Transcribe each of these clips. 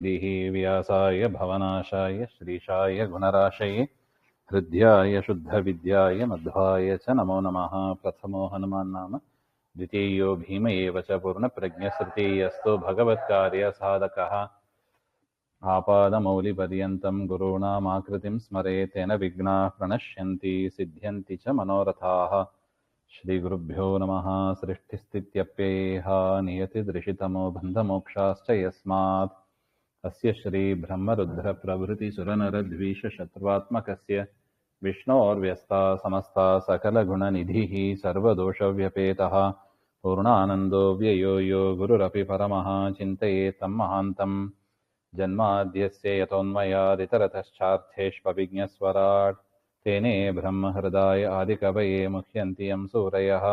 दिः व्यासाय भवनाशाय श्रीशाय गुणराशये हृद्याय शुद्धविद्याय मध्वाय च नमो नमः। प्रथमो हनुमान् नाम द्वितीयो भीम एव च पूर्णप्रज्ञश्रुतियस्तु भगवत्कार्यसाधकः। आपादमौलिपर्यन्तं गुरूणामाकृतिं स्मरेत् तेन विघ्नाः प्रणश्यन्ति सिद्ध्यन्ति च मनोरथाः। श्रीगुरुभ्यो नमः। सृष्टिस्थित्यप्ययेह नियतिदृशितमो बन्धमोक्षाश्च यस्मात् अस्य श्रीब्रह्मरुद्रप्रभृतिसुरनरद्वीषशत्रुवात्मकस्य विष्णोर्व्यस्ता समस्ता सकलगुणनिधिः सर्वदोषव्यपेतः पूर्णानन्दो व्ययो यो गुरुरपि परमः चिन्तयेतं महान्तम्। जन्माद्यस्य यतोन्मयादितरतश्चार्थेष्वभिज्ञस्वराट् तेने ब्रह्महृदाय आदिकवये मुह्यन्ति यं सूरयः।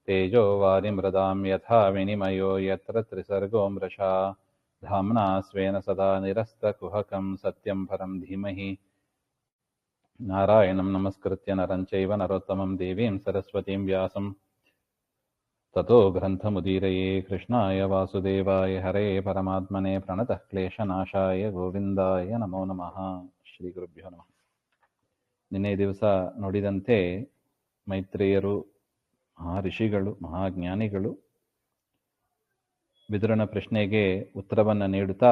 तेजो वारिमृदां यथा विनिमयो यत्र त्रिसर्गो मृषा धाम्ना स्वेन सदा निरस्तकुहकं सत्यं परं धीमहि। नारायणं नमस्कृत्य नरं चैव नरोत्तमं देवीं सरस्वतीं व्यासं ततो ग्रन्थमुदीरये। कृष्णाय वासुदेवाय हरे परमात्मने प्रणतः क्लेशनाशाय ಗೋವಿಂದಾಯ ನಮೋ ನಮಃ. ಶ್ರೀ ಗುರುಭ್ಯೋ ನಮಃ. ನಿನ್ನೆ ದಿವಸ ನೋಡಿದಂತೆ ಮೈತ್ರೇಯರು ಮಹಾಋಷಿಗಳು ಮಹಾಜ್ಞಾನಿಗಳು ವಿದುರನ ಪ್ರಶ್ನೆಗೆ ಉತ್ತರವನ್ನು ನೀಡುತ್ತಾ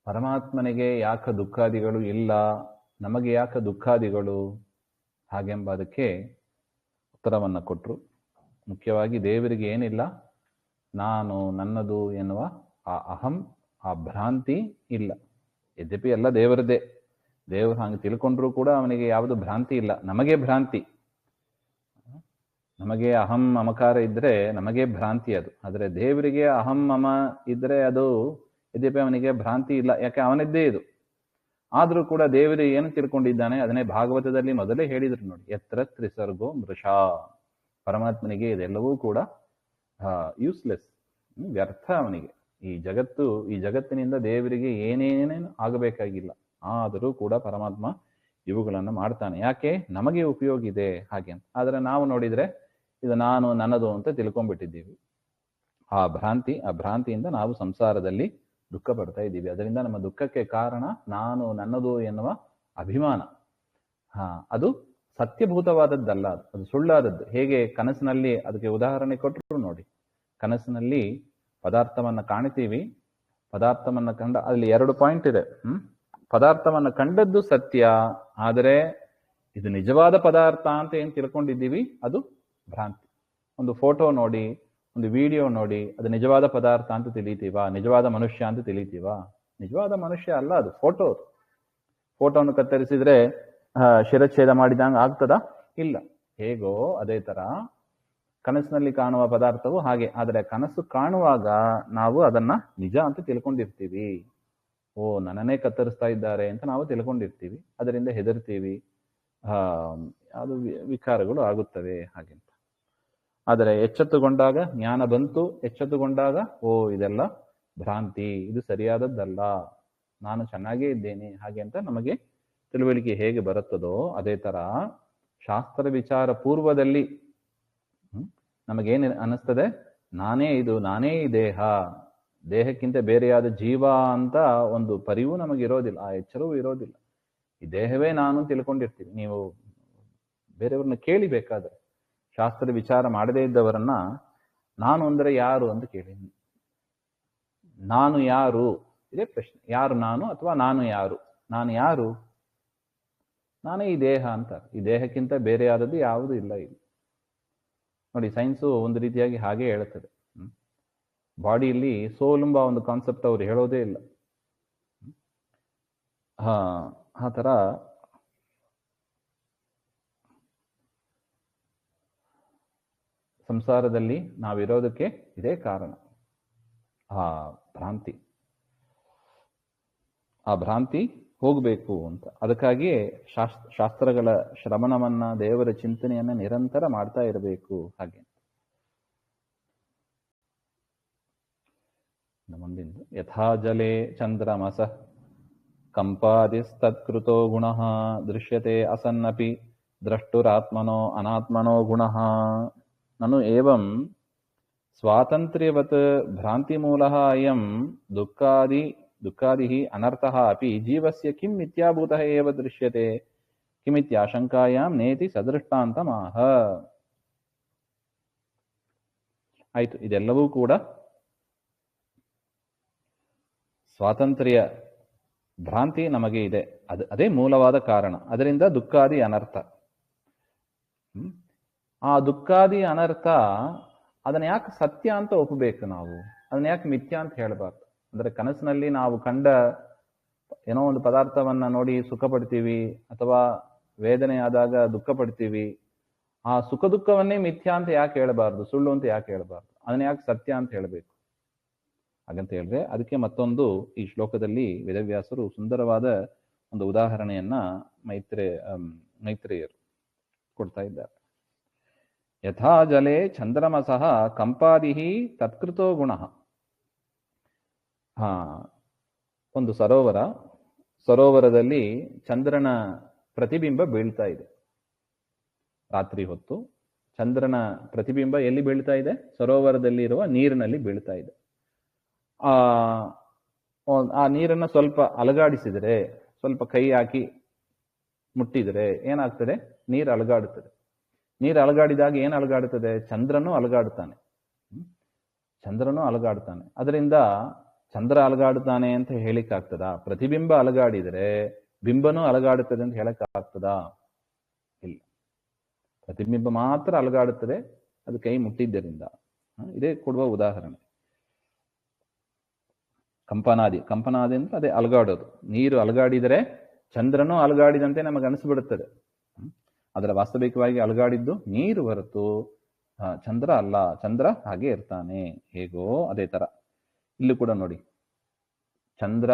ಪರಮಾತ್ಮನಿಗೆ ಯಾಕ ದುಃಖಾದಿಗಳು ಇಲ್ಲ, ನಮಗೆ ಯಾಕ ದುಃಖಾದಿಗಳು ಹಾಗೆಂಬ ಅದಕ್ಕೆ ಉತ್ತರವನ್ನು ಕೊಟ್ಟರು. ಮುಖ್ಯವಾಗಿ ದೇವರಿಗೆ ಏನಿಲ್ಲ, ನಾನು ನನ್ನದು ಎನ್ನುವ ಆ ಅಹಂ, ಆ ಭ್ರಾಂತಿ ಇಲ್ಲ. ಯದ್ಯಪಿ ಎಲ್ಲ ದೇವರದೇ, ದೇವರು ಹಾಗೆ ತಿಳ್ಕೊಂಡ್ರೂ ಕೂಡ ಅವನಿಗೆ ಯಾವುದು ಭ್ರಾಂತಿ ಇಲ್ಲ. ನಮಗೆ ಭ್ರಾಂತಿ, ನಮಗೆ ಅಹಂ ಮಮಕಾರ ಇದ್ರೆ ನಮಗೆ ಭ್ರಾಂತಿ ಅದು. ಆದರೆ ದೇವರಿಗೆ ಅಹಂ ಮಮ ಇದ್ರೆ ಅದು ಯದ್ಯಪಿ ಅವನಿಗೆ ಭ್ರಾಂತಿ ಇಲ್ಲ, ಯಾಕೆ ಅವನದ್ದೇ ಇದು. ಆದ್ರೂ ಕೂಡ ದೇವರು ಏನು ತಿಳ್ಕೊಂಡಿದ್ದಾನೆ ಅದನ್ನೇ ಭಾಗವತದಲ್ಲಿ ಮೊದಲೇ ಹೇಳಿದ್ರು ನೋಡಿ, ಯತ್ರ ತ್ರಿಸರ್ಗೋ ಮೃಷಾ. ಪರಮಾತ್ಮನಿಗೆ ಇದೆಲ್ಲವೂ ಕೂಡ ಯೂಸ್ಲೆಸ್, ವ್ಯರ್ಥ ಅವನಿಗೆ. ಈ ಜಗತ್ತಿನಿಂದ ದೇವರಿಗೆ ಏನೇನೇನು ಆಗಬೇಕಾಗಿಲ್ಲ, ಆದರೂ ಕೂಡ ಪರಮಾತ್ಮ ಇವುಗಳನ್ನು ಮಾಡ್ತಾನೆ. ಯಾಕೆ? ನಮಗೆ ಉಪಯೋಗ ಇದೆ ಹಾಗೆ ಅಂತ. ಆದರೆ ನಾವು ನೋಡಿದ್ರೆ ಇದು ನಾನು ನನ್ನದು ಅಂತ ತಿಳ್ಕೊಂಡ್ಬಿಟ್ಟಿದ್ದೀವಿ. ಆ ಭ್ರಾಂತಿಯಿಂದ ನಾವು ಸಂಸಾರದಲ್ಲಿ ದುಃಖ ಪಡ್ತಾ ಇದ್ದೀವಿ. ಅದರಿಂದ ನಮ್ಮ ದುಃಖಕ್ಕೆ ಕಾರಣ ನಾನು ನನ್ನದು ಎನ್ನುವ ಅಭಿಮಾನ. ಅದು ಸತ್ಯಭೂತವಾದದ್ದಲ್ಲ, ಅದು ಸುಳ್ಳಾದದ್ದು. ಹೇಗೆ ಕನಸಿನಲ್ಲಿ ಅದಕ್ಕೆ ಉದಾಹರಣೆ ಕೊಟ್ಟರು ನೋಡಿ. ಕನಸಿನಲ್ಲಿ ಪದಾರ್ಥವನ್ನ ಕಾಣ್ತೀವಿ, ಪದಾರ್ಥವನ್ನ ಕಂಡ ಅಲ್ಲಿ 2 ಪಾಯಿಂಟ್ ಇದೆ. ಪದಾರ್ಥವನ್ನ ಕಂಡದ್ದು ಸತ್ಯ, ಆದರೆ ಇದು ನಿಜವಾದ ಪದಾರ್ಥ ಅಂತ ಏನ್ ತಿಳ್ಕೊಂಡಿದ್ದೀವಿ ಅದು ಭ್ರಾಂತಿ. ಒಂದು ಫೋಟೋ ನೋಡಿ, ಒಂದು ವಿಡಿಯೋ ನೋಡಿ, ಅದು ನಿಜವಾದ ಪದಾರ್ಥ ಅಂತ ತಿಳಿತೀವಾ? ನಿಜವಾದ ಮನುಷ್ಯ ಅಂತ ತಿಳಿತೀವಾ? ನಿಜವಾದ ಮನುಷ್ಯ ಅಲ್ಲ ಅದು, ಫೋಟೋ. ಫೋಟೋವನ್ನು ಕತ್ತರಿಸಿದ್ರೆ ಶಿರಚ್ಛೇದ ಮಾಡಿದಂಗೆ ಆಗ್ತದ? ಇಲ್ಲ. ಹೇಗೋ ಅದೇ ತರ ಕನಸಿನಲ್ಲಿ ಕಾಣುವ ಪದಾರ್ಥವು ಹಾಗೆ. ಆದರೆ ಕನಸು ಕಾಣುವಾಗ ನಾವು ಅದನ್ನ ನಿಜ ಅಂತ ತಿಳ್ಕೊಂಡಿರ್ತೀವಿ. ಓ, ನನ್ನನ್ನೇ ಕತ್ತರಿಸ್ತಾ ಇದ್ದಾರೆ ಅಂತ ನಾವು ತಿಳ್ಕೊಂಡಿರ್ತೀವಿ. ಅದರಿಂದ ಹೆದರ್ತೀವಿ, ಅದು ವಿಕಾರಗಳು ಆಗುತ್ತವೆ ಹಾಗೆಂತ. ಆದರೆ ಎಚ್ಚೆತ್ತುಕೊಂಡಾಗ ಜ್ಞಾನ ಬಂತು, ಎಚ್ಚೆತ್ತುಕೊಂಡಾಗ ಓ ಇದೆಲ್ಲ ಭ್ರಾಂತಿ, ಇದು ಸರಿಯಾದದ್ದಲ್ಲ, ನಾನು ಚೆನ್ನಾಗೇ ಇದ್ದೇನೆ ಹಾಗೆ ಅಂತ ನಮಗೆ ತಿಳುವಳಿಕೆ ಹೇಗೆ ಬರುತ್ತದೋ ಅದೇ ತರ ಶಾಸ್ತ್ರ ವಿಚಾರ ಪೂರ್ವದಲ್ಲಿ ನಮಗೇನು ಅನ್ನಿಸ್ತದೆ? ನಾನೇ ಇದು, ನಾನೇ ಈ ದೇಹ, ದೇಹಕ್ಕಿಂತ ಬೇರೆಯಾದ ಜೀವ ಅಂತ ಒಂದು ಪರಿವು ನಮಗಿರೋದಿಲ್ಲ, ಆ ಎಚ್ಚರವೂ ಇರೋದಿಲ್ಲ. ಈ ದೇಹವೇ ನಾನು ತಿಳ್ಕೊಂಡಿರ್ತೀವಿ. ನೀವು ಬೇರೆಯವ್ರನ್ನ ಕೇಳಿ, ಬೇಕಾದ್ರೆ ಶಾಸ್ತ್ರ ವಿಚಾರ ಮಾಡದೇ ಇದ್ದವರನ್ನ ನಾನು ಅಂದ್ರೆ ಯಾರು ಅಂತ ಕೇಳಿ. ನಾನು ಯಾರು? ಇದೇ ಪ್ರಶ್ನೆ. ಯಾರು ನಾನು ಅಥವಾ ನಾನು ಯಾರು? ನಾನು ಯಾರು? ನಾನೇ ಈ ದೇಹ ಅಂತ. ಈ ದೇಹಕ್ಕಿಂತ ಬೇರೆಯಾದದ್ದು ಯಾವುದೂ ಇಲ್ಲ ಇಲ್ಲಿ ನೋಡಿ. ಸೈನ್ಸು ಒಂದು ರೀತಿಯಾಗಿ ಹಾಗೆ ಹೇಳುತ್ತದೆ. ಬಾಡಿಯಲ್ಲಿ ಸೋಲ್ ಎಂಬ ಒಂದು ಕಾನ್ಸೆಪ್ಟ್ ಅವರು ಹೇಳೋದೇ ಇಲ್ಲ. ಆ ಥರ ಸಂಸಾರದಲ್ಲಿ ನಾವಿರೋದಕ್ಕೆ ಇದೇ ಕಾರಣ, ಆ ಭ್ರಾಂತಿ. ಆ ಭ್ರಾಂತಿ ಹೋಗಬೇಕು ಅಂತ. ಅದಕ್ಕಾಗಿಯೇ ಶಾಸ್ತ್ರಗಳ ಶ್ರವಣವನ್ನ, ದೇವರ ಚಿಂತನೆಯನ್ನ ನಿರಂತರ ಮಾಡ್ತಾ ಇರಬೇಕು ಹಾಗೆ. ಮುಂದಿಂದು ಯಥಾ ಜಲೇ ಚಂದ್ರಮಸ ಕಂಪಾದಿಸ್ತತ್ಕೃತೋ ಗುಣಃ ದೃಶ್ಯತೆ ಅಸನ್ನಪಿ ದ್ರಷ್ಟುರಾತ್ಮನೋ ಅನಾತ್ಮನೋ ಗುಣಃ ನನು ಏವಂ ಸ್ವಾತಂತ್ರ್ಯವತ್ ಭ್ರಾಂತಿಮೂಲಃ ಅಯಂ ದುಃಖಾದಿ ದುಃಖಾದಿ ಅನರ್ಥಃ ಅಪಿ ಜೀವಸ್ಯ ಕಿಂ ಮಿಥ್ಯಾಭೂತಃ ಏವ ದೃಶ್ಯತೆ ಕಿಮಿತ್ಯಾಶಂಕಾಯಾಂ ನೇತಿ ಸದೃಷ್ಟಾಂತಮಾಹ. ಆಯ್ತು, ಇದೆಲ್ಲವೂ ಕೂಡ ಸ್ವಾತಂತ್ರ್ಯ ಭ್ರಾಂತಿ ನಮಗೆ ಇದೆ, ಅದೇ ಮೂಲವಾದ ಕಾರಣ. ಅದರಿಂದ ದುಃಖಾದಿ ಅನರ್ಥ. ಆ ದುಃಖಾದಿ ಅನರ್ಥ ಅದನ್ನ ಯಾಕೆ ಸತ್ಯ ಅಂತ ಒಪ್ಪಬೇಕು ನಾವು? ಅದನ್ನ ಯಾಕೆ ಮಿಥ್ಯ ಅಂತ ಹೇಳಬಾರ್ದು? ಅಂದ್ರೆ ಕನಸಿನಲ್ಲಿ ನಾವು ಕಂಡ ಏನೋ ಒಂದು ಪದಾರ್ಥವನ್ನ ನೋಡಿ ಸುಖ ಪಡ್ತೀವಿ, ಅಥವಾ ವೇದನೆ ಆದಾಗ ದುಃಖ ಪಡ್ತೀವಿ. ಆ ಸುಖ ದುಃಖವನ್ನೇ ಮಿಥ್ಯ ಅಂತ ಯಾಕೆ ಹೇಳಬಾರ್ದು, ಸುಳ್ಳು ಅಂತ ಯಾಕೆ ಹೇಳಬಾರ್ದು? ಅದನ್ನ ಯಾಕೆ ಸತ್ಯ ಅಂತ ಹೇಳಬೇಕು? ಹಾಗಂತ ಹೇಳಿದ್ರೆ ಅದಕ್ಕೆ ಮತ್ತೊಂದು ಈ ಶ್ಲೋಕದಲ್ಲಿ ವೇದವ್ಯಾಸರು ಸುಂದರವಾದ ಒಂದು ಉದಾಹರಣೆಯನ್ನ ಮೈತ್ರೇಯರು ಕೊಡ್ತಾ ಇದ್ದಾರೆ. ಯಥಾ ಜಲೆ ಚಂದ್ರಮಸಃ ಕಂಪಾದಿ ತತ್ಕೃತೋ ಗುಣ. ಒಂದು ಸರೋವರದಲ್ಲಿ ಚಂದ್ರನ ಪ್ರತಿಬಿಂಬ ಬೀಳ್ತಾ ಇದೆ. ರಾತ್ರಿ ಹೊತ್ತು ಚಂದ್ರನ ಪ್ರತಿಬಿಂಬ ಎಲ್ಲಿ ಬೀಳ್ತಾ ಇದೆ? ಸರೋವರದಲ್ಲಿ ಇರುವ ನೀರಿನಲ್ಲಿ ಬೀಳ್ತಾ ಇದೆ. ಆ ನೀರನ್ನು ಸ್ವಲ್ಪ ಅಲಗಾಡಿಸಿದರೆ, ಸ್ವಲ್ಪ ಕೈ ಹಾಕಿ ಮುಟ್ಟಿದರೆ ಏನಾಗ್ತದೆ? ನೀರು ಅಲಗಾಡುತ್ತದೆ. ನೀರು ಅಲಗಾಡಿದಾಗ ಏನು ಅಲಗಾಡುತ್ತದೆ? ಚಂದ್ರನು ಅಲಗಾಡುತ್ತಾನೆ. ಅದರಿಂದ ಚಂದ್ರ ಅಲಗಾಡುತ್ತಾನೆ ಅಂತ ಹೇಳಿಕ್ಕಾಗ್ತದಾ? ಪ್ರತಿಬಿಂಬ ಅಲಗಾಡಿದರೆ ಬಿಂಬನೂ ಅಲಗಾಡುತ್ತದೆ ಅಂತ ಹೇಳಕ್ಕಾಗ್ತದಾ? ಇಲ್ಲ. ಪ್ರತಿಬಿಂಬ ಮಾತ್ರ ಅಲಗಾಡುತ್ತದೆ, ಅದು ಕೈ ಮುಟ್ಟಿದ್ದರಿಂದ. ಇದೇ ಕೊಡುವ ಉದಾಹರಣೆ. ಕಂಪನಾದಿ ಅಂತ ಅದೇ ಅಲಗಾಡೋದು. ನೀರು ಅಲಗಾಡಿದರೆ ಚಂದ್ರನೂ ಅಲಗಾಡಿದಂತೆ ನಮಗೆ ಅನಿಸ್ಬಿಡುತ್ತದೆ. ಅದರ ವಾಸ್ತವಿಕವಾಗಿ ಅಲಗಾಡಿದ್ದು ನೀರು ಹೊರತು ಚಂದ್ರ ಅಲ್ಲ. ಚಂದ್ರ ಹಾಗೆ ಇರ್ತಾನೆ ಹೇಗೋ ಅದೇ ತರ ಇಲ್ಲೂ ಕೂಡ ನೋಡಿ, ಚಂದ್ರ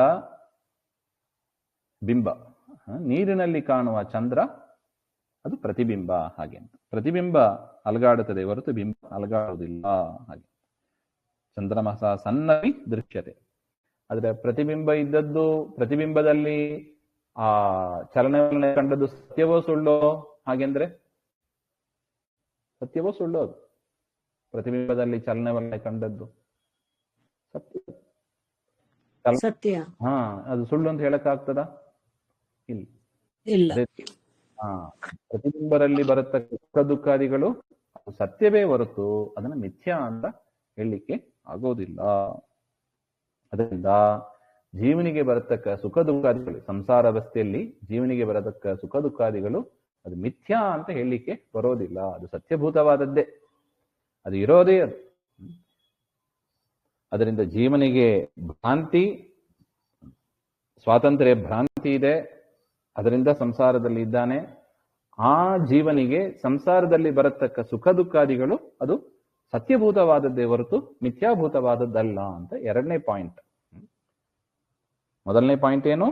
ಬಿಂಬ, ನೀರಿನಲ್ಲಿ ಕಾಣುವ ಚಂದ್ರ ಅದು ಪ್ರತಿಬಿಂಬ. ಹಾಗೆ ಅಂತ ಪ್ರತಿಬಿಂಬ ಅಲಗಾಡುತ್ತದೆ ಹೊರತು ಬಿಂಬ ಅಲಗಾಡುವುದಿಲ್ಲ. ಹಾಗೆ ಚಂದ್ರಮಸ ಸನ್ನವಿ ದೃಶ್ಯತೆ. ಆದ್ರೆ ಪ್ರತಿಬಿಂಬ ಇದ್ದದ್ದು, ಪ್ರತಿಬಿಂಬದಲ್ಲಿ ಆ ಚಲನವಲನೆ ಕಂಡದ್ದು ಸತ್ಯವೋ ಸುಳ್ಳೋ? ಹಾಗೆಂದ್ರೆ ಸತ್ಯವೋ ಸುಳ್ಳೋ? ಅದು ಪ್ರತಿಬಿಂಬದಲ್ಲಿ ಚಲನವಲನೆ ಕಂಡದ್ದು ಸತ್ಯ. ಅದು ಸುಳ್ಳು ಅಂತ ಹೇಳಕ್ಕಾಗ್ತದ? ಇಲ್ಲ. ಪ್ರತಿಬಿಂಬದಲ್ಲಿ ಬರತಕ್ಕ ಸುಖ ದುಃಖಾದಿಗಳು ಸತ್ಯವೇ ಹೊರತು ಅದನ್ನ ಮಿಥ್ಯಾ ಅಂತ ಹೇಳಲಿಕ್ಕೆ ಆಗೋದಿಲ್ಲ. ಅದರಿಂದ ಜೀವನಿಗೆ ಬರತಕ್ಕ ಸುಖ ದುಃಖಾದಿಗಳು, ಸಂಸಾರ ಅವಸ್ಥೆಯಲ್ಲಿ ಜೀವನಿಗೆ ಬರತಕ್ಕ ಸುಖ ದುಃಖಾದಿಗಳು ಅದು ಮಿಥ್ಯಾ ಅಂತ ಹೇಳಲಿಕ್ಕೆ ಬರೋದಿಲ್ಲ. ಅದು ಸತ್ಯಭೂತವಾದದ್ದೇ, ಅದು ಇರೋದೇ ಅದು. ಅದರಿಂದ ಜೀವನಿಗೆ ಭ್ರಾಂತಿ, ಸ್ವಾತಂತ್ರ್ಯ ಭ್ರಾಂತಿ ಇದೆ. ಅದರಿಂದ ಸಂಸಾರದಲ್ಲಿ ಇದ್ದಾನೆ. ಆ ಜೀವನಿಗೆ ಸಂಸಾರದಲ್ಲಿ ಬರತಕ್ಕ ಸುಖ ದುಃಖಾದಿಗಳು ಅದು ಸತ್ಯಭೂತವಾದದ್ದೇ ಹೊರತು ಮಿಥ್ಯಾಭೂತವಾದದ್ದಲ್ಲ ಅಂತ ಎರಡನೇ ಪಾಯಿಂಟ್. ಮೊದಲನೇ ಪಾಯಿಂಟ್ ಏನು?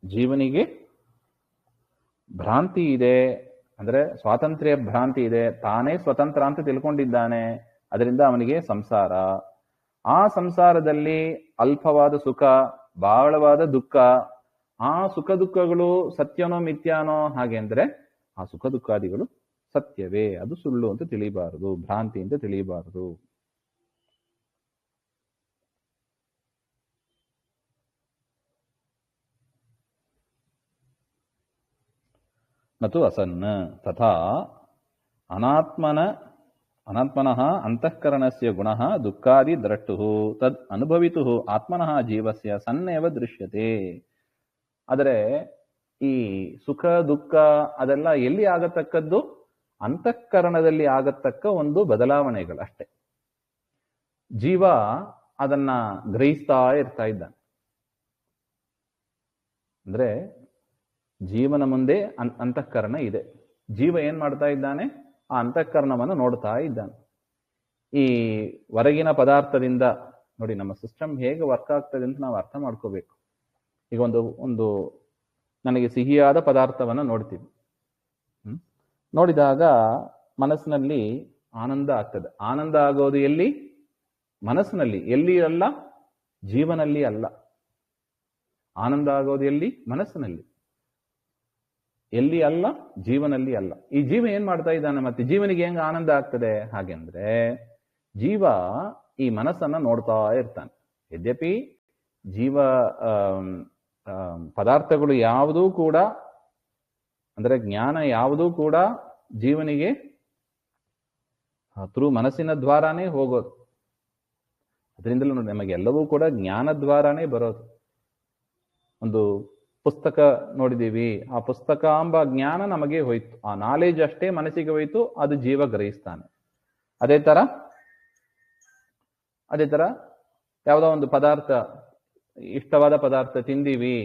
ಜೀವನಿಗೆ ಭ್ರಾಂತಿ ಇದೆ, ಅಂದ್ರೆ ಸ್ವಾತಂತ್ರ್ಯ ಭ್ರಾಂತಿ ಇದೆ. ತಾನೇ ಸ್ವತಂತ್ರ ಅಂತ ತಿಳ್ಕೊಂಡಿದ್ದಾನೆ, ಅದರಿಂದ ಅವನಿಗೆ ಸಂಸಾರ. ಆ ಸಂಸಾರದಲ್ಲಿ ಅಲ್ಪವಾದ ಸುಖ, ಬಹಳವಾದ ದುಃಖ. ಆ ಸುಖ ದುಃಖಗಳು ಸತ್ಯನೋ ಮಿಥ್ಯಾನೋ? ಹಾಗೆ ಅಂದ್ರೆ ಆ ಸುಖ ದುಃಖಾದಿಗಳು ಸತ್ಯವೇ, ಅದು ಸುಳ್ಳು ಅಂತ ತಿಳಿಯಬಾರದು, ಭ್ರಾಂತಿ ಅಂತ ತಿಳಿಯಬಾರದು. ನತು ಅಸನ್ನ ತಥಾ ಅನಾತ್ಮನಃ ಅಂತಃಕರಣಸ್ಯ ಗುಣಃ ದುಃಖಾದಿ ದ್ರಷ್ಟುಃ ತದ್ ಅನುಭವಿತುಃ ಆತ್ಮನಃ ಜೀವಸ್ಯ ಸನ್ನೇವ ದೃಶ್ಯತೆ. ಆದರೆ ಈ ಸುಖ ದುಃಖ ಅದೆಲ್ಲ ಎಲ್ಲಿ ಆಗತಕ್ಕದ್ದು? ಅಂತಃಕರಣದಲ್ಲಿ ಆಗತಕ್ಕ ಒಂದು ಬದಲಾವಣೆಗಳಷ್ಟೇ. ಜೀವ ಅದನ್ನ ಗ್ರಹಿಸ್ತಾ ಇರ್ತಾ ಇದ್ದಾನೆ. ಅಂದ್ರೆ ಜೀವನ ಮುಂದೆ ಅಂತಃಕರಣ ಇದೆ. ಜೀವ ಏನ್ ಮಾಡ್ತಾ ಇದ್ದಾನೆ? ಆ ಅಂತಃಕರಣವನ್ನು ನೋಡ್ತಾ ಇದ್ದಾನೆ. ಈ ಹೊರಗಿನ ಪದಾರ್ಥದಿಂದ ನೋಡಿ, ನಮ್ಮ ಸಿಸ್ಟಮ್ ಹೇಗೆ ವರ್ಕ್ ಆಗ್ತದೆ ಅಂತ ನಾವು ಅರ್ಥ ಮಾಡ್ಕೋಬೇಕು. ಈಗ ಒಂದು ನನಗೆ ಸಿಹಿಯಾದ ಪದಾರ್ಥವನ್ನು ನೋಡ್ತೀವಿ. ನೋಡಿದಾಗ ಮನಸ್ಸಿನಲ್ಲಿ ಆನಂದ ಆಗ್ತದೆ. ಆನಂದ ಆಗೋದು ಎಲ್ಲಿ? ಮನಸ್ಸಿನಲ್ಲಿ. ಎಲ್ಲಿ ಅಲ್ಲ? ಜೀವನಲ್ಲಿ ಅಲ್ಲ. ಆನಂದ ಆಗೋದು ಎಲ್ಲಿ? ಮನಸ್ಸಿನಲ್ಲಿ. ಎಲ್ಲಿ ಅಲ್ಲ? ಜೀವನಲ್ಲಿ ಅಲ್ಲ. ಈ ಜೀವ ಏನ್ ಮಾಡ್ತಾ ಇದ್ದಾನೆ? ಮತ್ತೆ ಜೀವನಿಗೆ ಹೆಂಗ ಆನಂದ ಆಗ್ತದೆ? ಹಾಗೆಂದ್ರೆ ಜೀವ ಈ ಮನಸ್ಸನ್ನ ನೋಡ್ತಾ ಇರ್ತಾನೆ. ಯದ್ಯಪಿ ಜೀವ ಪದಾರ್ಥಗಳು ಯಾವುದೂ ಕೂಡ, ಅಂದ್ರೆ ಜ್ಞಾನ ಯಾವುದೂ ಕೂಡ ಜೀವನಿಗೆ ಥ್ರೂ ಮನಸ್ಸಿನ ದ್ವಾರಾನೇ ಹೋಗೋದು. ಅದರಿಂದಲೂ ನೋಡಿ ನಮಗೆಲ್ಲವೂ ಕೂಡ ಜ್ಞಾನ ದ್ವಾರಾನೇ ಬರೋದು. ಒಂದು ಪುಸ್ತಕ ನೋಡಿದೀವಿ, ಆ ಪುಸ್ತಕ ಎಂಬ ಜ್ಞಾನ ನಮಗೆ ಹೋಯ್ತು, ಆ ನಾಲೆಜ್ ಅಷ್ಟೇ ಮನಸ್ಸಿಗೆ ಹೋಯ್ತು, ಅದು ಜೀವ ಗ್ರಹಿಸ್ತಾನೆ. ಅದೇ ತರ ಯಾವುದೋ ಒಂದು ಪದಾರ್ಥ, ಇಷ್ಟವಾದ ಪದಾರ್ಥ ತಿಂದೀವಿ,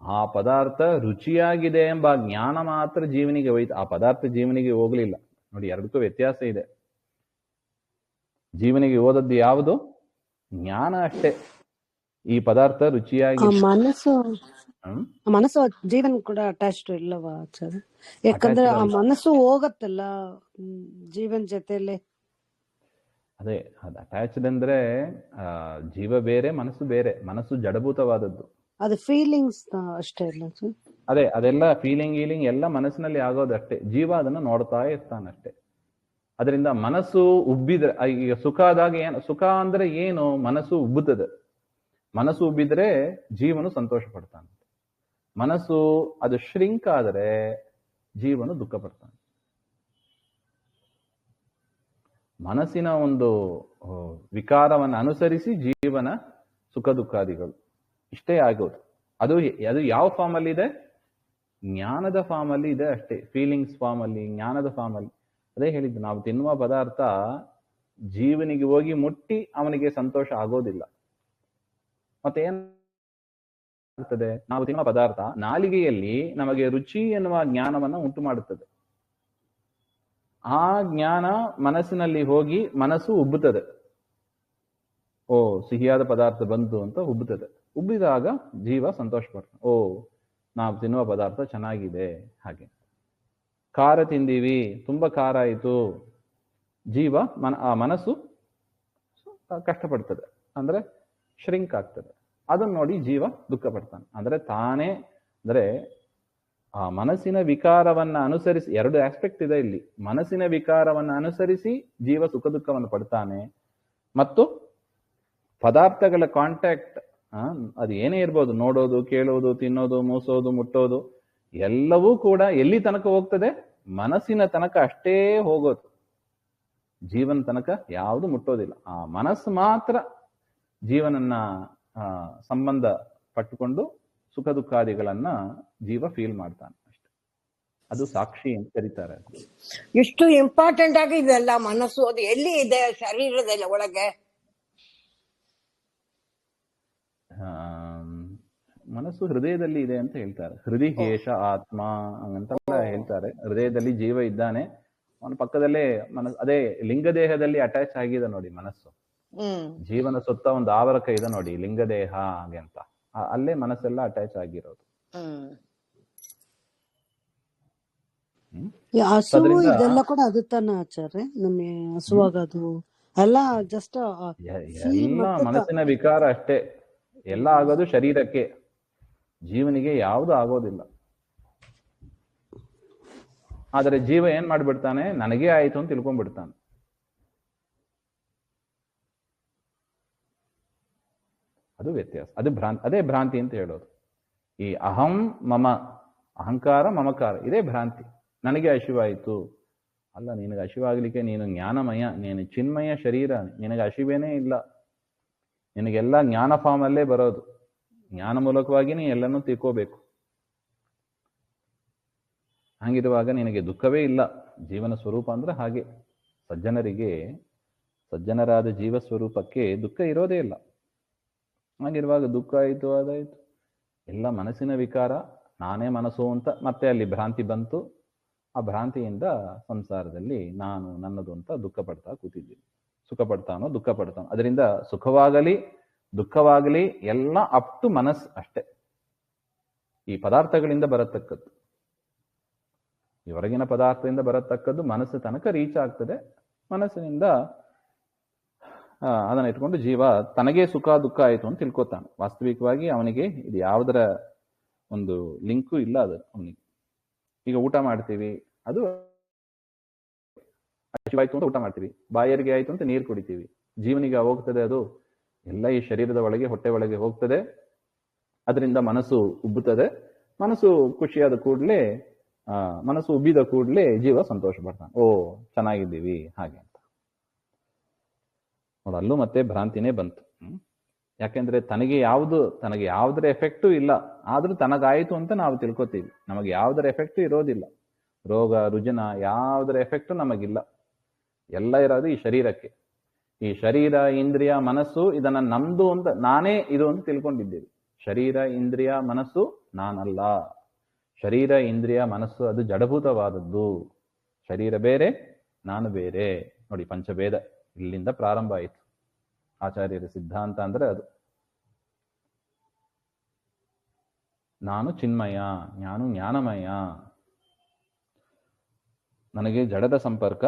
ಆ ಪದಾರ್ಥ ರುಚಿಯಾಗಿದೆ ಎಂಬ ಜ್ಞಾನ ಮಾತ್ರ ಜೀವನಿಗೆ ಹೋಯ್ತು, ಆ ಪದಾರ್ಥ ಜೀವನಿಗೆ ಹೋಗ್ಲಿಲ್ಲ. ನೋಡಿ, ಎರಡಕ್ಕೂ ವ್ಯತ್ಯಾಸ ಇದೆ. ಜೀವನಿಗೆ ಓದದ್ದು ಯಾವುದು? ಜ್ಞಾನ ಅಷ್ಟೇ. ಈ ಪದಾರ್ಥ ರುಚಿಯಾಗಿ ಮನಸ್ಸು ಜೀವನ ಕೂಡ ಅಟ್ಯಾಚ್ಡ್ ಇಲ್ಲವಾ ಆಚಾರ್ಯ? ಯಾಕಂದ್ರೆ ಆ ಮನಸ್ಸು ಹೋಗತ್ತಲ್ಲ ಜೀವನ್ ಜೊತೆಲೆ. ಅದೇ, ಅದು ಅಟ್ಯಾಚ್ಡ್ ಅಂದ್ರೆ ಜೀವ ಬೇರೆ, ಮನಸ್ಸು ಬೇರೆ. ಮನಸ್ಸು ಜಡಭೂತವಾದದ್ದು, ಅದು ಫೀಲಿಂಗ್ಸ್ ಅಷ್ಟೇ ಇಲ್ಲ. ಅದೇ, ಅದೆಲ್ಲ ಫೀಲಿಂಗ್ ಎಲ್ಲ ಮನಸ್ಸಿನಲ್ಲಿ ಆಗೋದಷ್ಟೇ. ಜೀವ ಅದನ್ನು ನೋಡ್ತಾ ಇರ್ತಾನಷ್ಟೇ. ಅದರಿಂದ ಮನಸ್ಸು ಉಬ್ಬಿದ್ರೆ, ಈಗ ಸುಖ ಆದಾಗ ಸುಖ ಅಂದ್ರೆ ಏನು? ಮನಸ್ಸು ಉಬ್ಬುತ್ತದೆ. ಮನಸ್ಸು ಉಬ್ಬಿದ್ರೆ ಜೀವನು ಸಂತೋಷ ಪಡ್ತಾನೆ. ಮನಸ್ಸು ಅದು ಶ್ರಿಂಕ್ ಆದರೆ ಜೀವನು ದುಃಖ ಪಡ್ತಾನೆ. ಮನಸ್ಸಿನ ಒಂದು ವಿಕಾರವನ್ನು ಅನುಸರಿಸಿ ಜೀವನ ಸುಖ ದುಃಖಾದಿಗಳು ಇಷ್ಟೇ ಆಗೋದು. ಅದು ಯಾವ ಫಾರ್ಮ್ ಅಲ್ಲಿ ಇದೆ? ಜ್ಞಾನದ ಫಾರ್ಮ್ ಅಲ್ಲಿ ಇದೆ ಅಷ್ಟೇ. ಫೀಲಿಂಗ್ಸ್ ಫಾರ್ಮ್ ಅಲ್ಲಿ, ಜ್ಞಾನದ ಫಾರ್ಮ್ ಅಲ್ಲಿ. ಅದೇ ಹೇಳಿದ್ದು, ನಾವು ತಿನ್ನುವ ಪದಾರ್ಥ ಜೀವನಿಗೆ ಹೋಗಿ ಮುಟ್ಟಿ ಅವನಿಗೆ ಸಂತೋಷ ಆಗೋದಿಲ್ಲ. ಮತ್ತೆ ಏನಾಗ್ತದೆ? ನಾವು ತಿನ್ನುವ ಪದಾರ್ಥ ನಾಲಿಗೆಯಲ್ಲಿ ನಮಗೆ ರುಚಿ ಎನ್ನುವ ಜ್ಞಾನವನ್ನ ಉಂಟು ಮಾಡುತ್ತದೆ. ಆ ಜ್ಞಾನ ಮನಸ್ಸಿನಲ್ಲಿ ಹೋಗಿ ಮನಸ್ಸು ಉಬ್ಬುತ್ತದೆ. ಓ, ಸಿಹಿಯಾದ ಪದಾರ್ಥ ಬಂತು ಅಂತ ಉಬ್ಬುತ್ತದೆ. ಉಬ್ಬಿದಾಗ ಜೀವ ಸಂತೋಷ ಪಡ್ತಾನೆ. ಓ, ನಾವು ತಿನ್ನುವ ಪದಾರ್ಥ ಚೆನ್ನಾಗಿದೆ. ಹಾಗೆ ಖಾರ ತಿಂದೀವಿ, ತುಂಬಾ ಖಾರ ಆಯಿತು, ಜೀವ ಆ ಮನಸ್ಸು ಕಷ್ಟಪಡ್ತದೆ, ಅಂದ್ರೆ ಶ್ರಿಂಕ್ ಆಗ್ತದೆ. ಅದನ್ನ ನೋಡಿ ಜೀವ ದುಃಖ ಪಡ್ತಾನೆ. ಅಂದ್ರೆ ತಾನೇ, ಅಂದ್ರೆ ಆ ಮನಸ್ಸಿನ ವಿಕಾರವನ್ನ ಅನುಸರಿಸಿ, ಎರಡು ಆಸ್ಪೆಕ್ಟ್ ಇದೆ ಇಲ್ಲಿ. ಮನಸ್ಸಿನ ವಿಕಾರವನ್ನ ಅನುಸರಿಸಿ ಜೀವ ಸುಖ ದುಃಖವನ್ನು ಪಡ್ತಾನೆ, ಮತ್ತು ಪದಾರ್ಥಗಳ ಕಾಂಟ್ಯಾಕ್ಟ್, ಅದು ಏನೇ ಇರ್ಬೋದು, ನೋಡೋದು, ಕೇಳೋದು, ತಿನ್ನೋದು, ಮೂಸೋದು, ಮುಟ್ಟೋದು, ಎಲ್ಲವೂ ಕೂಡ ಎಲ್ಲಿ ತನಕ ಹೋಗ್ತದೆ? ಮನಸ್ಸಿನ ತನಕ ಅಷ್ಟೇ ಹೋಗೋದು. ಜೀವನ ತನಕ ಯಾವುದು ಮುಟ್ಟೋದಿಲ್ಲ. ಆ ಮನಸ್ಸು ಮಾತ್ರ ಜೀವನನ್ನ ಸಂಬಂಧ ಪಟ್ಟುಕೊಂಡು ಸುಖ ದುಃಖಾದಿಗಳನ್ನ ಜೀವ ಫೀಲ್ ಮಾಡ್ತಾನೆ ಅಷ್ಟೆ. ಅದು ಸಾಕ್ಷಿ ಅಂತ ಕರೀತಾರೆ. ಎಷ್ಟು ಇಂಪಾರ್ಟೆಂಟ್ ಆಗಿ ಇದೆಲ್ಲ ಮನಸ್ಸು. ಅದು ಎಲ್ಲಿ ಇದೆ? ಶರೀರದಲ್ಲಿ ಒಳಗೆ ಮನಸ್ಸು ಹೃದಯದಲ್ಲಿ ಇದೆ ಅಂತ ಹೇಳ್ತಾರೆ. ಹೃದಯೇಶ ಆತ್ಮ ಅಂತೆಲ್ಲ ಹೇಳ್ತಾರೆ. ಹೃದಯದಲ್ಲಿ ಜೀವ ಇದ್ದಾನೆ, ಅವನ ಪಕ್ಕದಲ್ಲೇ ಮನಸ್ಸು. ಅದೇ ಲಿಂಗದೇಹದಲ್ಲಿ ಅಟ್ಯಾಚ್ ಆಗಿದೆ ನೋಡಿ ಮನಸ್ಸು. ಜೀವನ ಸುತ್ತ ಒಂದು ಆವರಕ ಇದೆ ನೋಡಿ, ಲಿಂಗದೇಹ ಹಾಗೆ ಅಂತ. ಅಲ್ಲೇ ಮನಸ್ಸೆಲ್ಲ ಅಟ್ಯಾಚ್ ಆಗಿರೋದು. ಇದೆಲ್ಲ ಕೂಡ ಅದು ತಾನ ಆಚಾರ್ಯ, ನಮಗೆ ಹಸುವಾಗದು ಎಲ್ಲ ಜಸ್ಟ್ ಎಲ್ಲ ಮನಸ್ಸಿನ ವಿಕಾರ ಅಷ್ಟೇ. ಎಲ್ಲ ಆಗೋದು ಶರೀರಕ್ಕೆ, ಜೀವನಿಗೆ ಯಾವುದು ಆಗೋದಿಲ್ಲ. ಆದರೆ ಜೀವ ಏನ್ ಮಾಡ್ಬಿಡ್ತಾನೆ? ನನಗೇ ಆಯ್ತು ಅಂತ ತಿಳ್ಕೊಂಡ್ಬಿಡ್ತಾನೆ. ಅದು ವ್ಯತ್ಯಾಸ, ಅದು ಭ್ರಾಂತಿ. ಅದೇ ಭ್ರಾಂತಿ ಅಂತ ಹೇಳೋದು. ಈ ಅಹಂ ಮಮ, ಅಹಂಕಾರ ಮಮಕಾರ, ಇದೇ ಭ್ರಾಂತಿ. ನನಗೆ ಹಸಿವಾಯಿತು. ಅಲ್ಲ, ನಿನಗೆ ಹಸಿವಾಗ್ಲಿಕ್ಕೆ ನೀನು ಜ್ಞಾನಮಯ, ನೀನು ಚಿನ್ಮಯ ಶರೀರ, ನಿನಗೆ ಹಸಿವೇನೇ ಇಲ್ಲ. ನಿನಗೆಲ್ಲ ಜ್ಞಾನ ಫಾರ್ಮಲ್ಲೇ ಬರೋದು. ಜ್ಞಾನ ಮೂಲಕವಾಗಿ ನೀ ಎಲ್ಲನೂ ತಿಳ್ಕೋಬೇಕು. ಹಂಗಿರುವಾಗ ನಿನಗೆ ದುಃಖವೇ ಇಲ್ಲ. ಜೀವನ ಸ್ವರೂಪ ಅಂದ್ರೆ ಹಾಗೆ. ಸಜ್ಜನರಾದ ಜೀವ ಸ್ವರೂಪಕ್ಕೆ ದುಃಖ ಇರೋದೇ ಇಲ್ಲ. ಹಾಗಿರುವಾಗ ದುಃಖ ಆಯಿತು, ಅದಾಯಿತು, ಎಲ್ಲ ಮನಸ್ಸಿನ ವಿಕಾರ. ನಾನೇ ಮನಸ್ಸು ಅಂತ ಮತ್ತೆ ಅಲ್ಲಿ ಭ್ರಾಂತಿ ಬಂತು. ಆ ಭ್ರಾಂತಿಯಿಂದ ಸಂಸಾರದಲ್ಲಿ ನಾನು ನನ್ನದು ಅಂತ ದುಃಖ ಪಡ್ತಾ ಕೂತಿದ್ದೀನಿ. ಸುಖ ಪಡ್ತಾನೋ ದುಃಖ ಪಡ್ತಾನೋ, ಅದರಿಂದ ಸುಖವಾಗಲಿ ದುಃಖವಾಗಲಿ ಎಲ್ಲ ಅಪ್ ಟು ಮನಸ್ಸು ಅಷ್ಟೇ. ಈ ಪದಾರ್ಥಗಳಿಂದ ಬರತಕ್ಕದ್ದು, ಈ ಹೊರಗಿನ ಪದಾರ್ಥದಿಂದ ಬರತಕ್ಕದ್ದು ಮನಸ್ಸು ತನಕ ರೀಚ್ ಆಗ್ತದೆ. ಮನಸ್ಸಿನಿಂದ ಅದನ್ನ ಇಟ್ಕೊಂಡು ಜೀವ ತನಗೇ ಸುಖ ದುಃಖ ಆಯಿತು ಅಂತ ತಿಳ್ಕೊತಾನೆ. ವಾಸ್ತವಿಕವಾಗಿ ಅವನಿಗೆ ಇದು ಯಾವುದರ ಒಂದು ಲಿಂಕು ಇಲ್ಲ. ಅದು ಅವನಿಗೆ. ಈಗ ಊಟ ಮಾಡ್ತೀವಿ, ಅದು ಹಸಿವಾಯ್ತು ಅಂತ ಊಟ ಮಾಡ್ತೀವಿ, ಬಾಯರಿಗೆ ಆಯ್ತು ಅಂತ ನೀರು ಕುಡಿತೀವಿ. ಜೀವನಿಗೆ ಹೋಗ್ತದೆ ಅದು ಎಲ್ಲ ಈ ಶರೀರದ ಒಳಗೆ, ಹೊಟ್ಟೆ ಒಳಗೆ ಹೋಗ್ತದೆ. ಅದರಿಂದ ಮನಸ್ಸು ಉಬ್ಬುತ್ತದೆ. ಮನಸ್ಸು ಖುಷಿಯಾದ ಕೂಡಲೇ, ಮನಸ್ಸು ಉಬ್ಬಿದ ಕೂಡಲೇ ಜೀವ ಸಂತೋಷ ಪಡ್ತಾನೆ, ಓ ಚೆನ್ನಾಗಿದ್ದೀವಿ ಹಾಗೆ ಅಂತ. ನೋಡಿ, ಅಲ್ಲೂ ಮತ್ತೆ ಭ್ರಾಂತಿನೇ ಬಂತು. ಯಾಕೆಂದ್ರೆ ತನಗೆ ಯಾವುದರ ಎಫೆಕ್ಟು ಇಲ್ಲ, ಆದ್ರೂ ತನಗಾಯಿತು ಅಂತ ನಾವು ತಿಳ್ಕೊತೀವಿ. ನಮಗೆ ಯಾವುದರ ಎಫೆಕ್ಟು ಇರೋದಿಲ್ಲ. ರೋಗ ರುಜಿನ ಯಾವುದರ ಎಫೆಕ್ಟು ನಮಗಿಲ್ಲ. ಎಲ್ಲ ಇರೋದು ಈ ಶರೀರಕ್ಕೆ. ಈ ಶರೀರ, ಇಂದ್ರಿಯ, ಮನಸ್ಸು ಇದನ್ನ ನಮ್ದು ಅಂತ, ನಾನೇ ಇದು ಅಂತ ತಿಳ್ಕೊಂಡಿದ್ದೀವಿ. ಶರೀರ, ಇಂದ್ರಿಯ, ಮನಸ್ಸು ನಾನಲ್ಲ. ಶರೀರ, ಇಂದ್ರಿಯ, ಮನಸ್ಸು ಅದು ಜಡಭೂತವಾದದ್ದು. ಶರೀರ ಬೇರೆ, ನಾನು ಬೇರೆ. ನೋಡಿ, ಪಂಚಭೇದ ಇಲ್ಲಿಂದ ಪ್ರಾರಂಭ ಆಯಿತು. ಆಚಾರ್ಯರ ಸಿದ್ಧಾಂತ ಅಂದ್ರೆ ಅದು. ನಾನು ಚಿನ್ಮಯ, ನಾನು ಜ್ಞಾನಮಯ, ನನಗೆ ಜಡದ ಸಂಪರ್ಕ,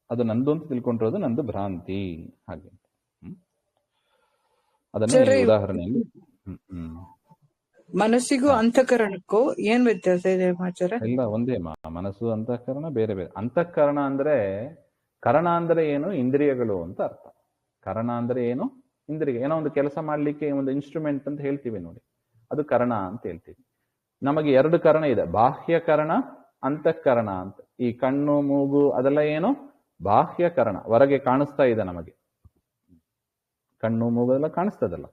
ಅದು ನಂದು ಅಂತ ತಿಳ್ಕೊಂಡಿರೋದು ನಂದು ಭ್ರಾಂತಿ ಹಾಗೆ. ಅದನ್ನ ಈ ಉದಾಹರಣೆಯಲ್ಲಿ ಮನಸ್ಸಿಗೂ ಅಂತಃಕರಣಕ್ಕೂ ಏನ್ ವ್ಯತ್ಯಾಸ ಇದೆ ಆಚಾರ್ಯ? ಇಲ್ಲ, ಒಂದೇ. ಮನಸ್ಸು ಅಂತಃಕರಣ ಬೇರೆ ಬೇರೆ. ಅಂತಃಕರಣ ಅಂದ್ರೆ, ಕರಣ ಅಂದ್ರೆ ಏನು? ಇಂದ್ರಿಯಗಳು ಅಂತ ಅರ್ಥ. ಕರಣ ಅಂದ್ರೆ ಏನು? ಇಂದ್ರಿಯ. ಏನೋ ಒಂದು ಕೆಲಸ ಮಾಡ್ಲಿಕ್ಕೆ ಒಂದು ಇನ್ಸ್ಟ್ರೂಮೆಂಟ್ ಅಂತ ಹೇಳ್ತೀವಿ ನೋಡಿ, ಅದು ಕರಣ ಅಂತ ಹೇಳ್ತೀವಿ. ನಮಗೆ 2 ಕರಣ ಇದೆ, ಬಾಹ್ಯಕರಣ, ಅಂತಃಕರಣ ಅಂತ. ಈ ಕಣ್ಣು, ಮೂಗು ಅದೆಲ್ಲ ಏನು? ಬಾಹ್ಯಕರಣ, ಹೊರಗೆ ಕಾಣಿಸ್ತಾ ಇದೆ ನಮಗೆ. ಕಣ್ಣು, ಮೂಗು ಎಲ್ಲ ಕಾಣಿಸ್ತದಲ್ಲ.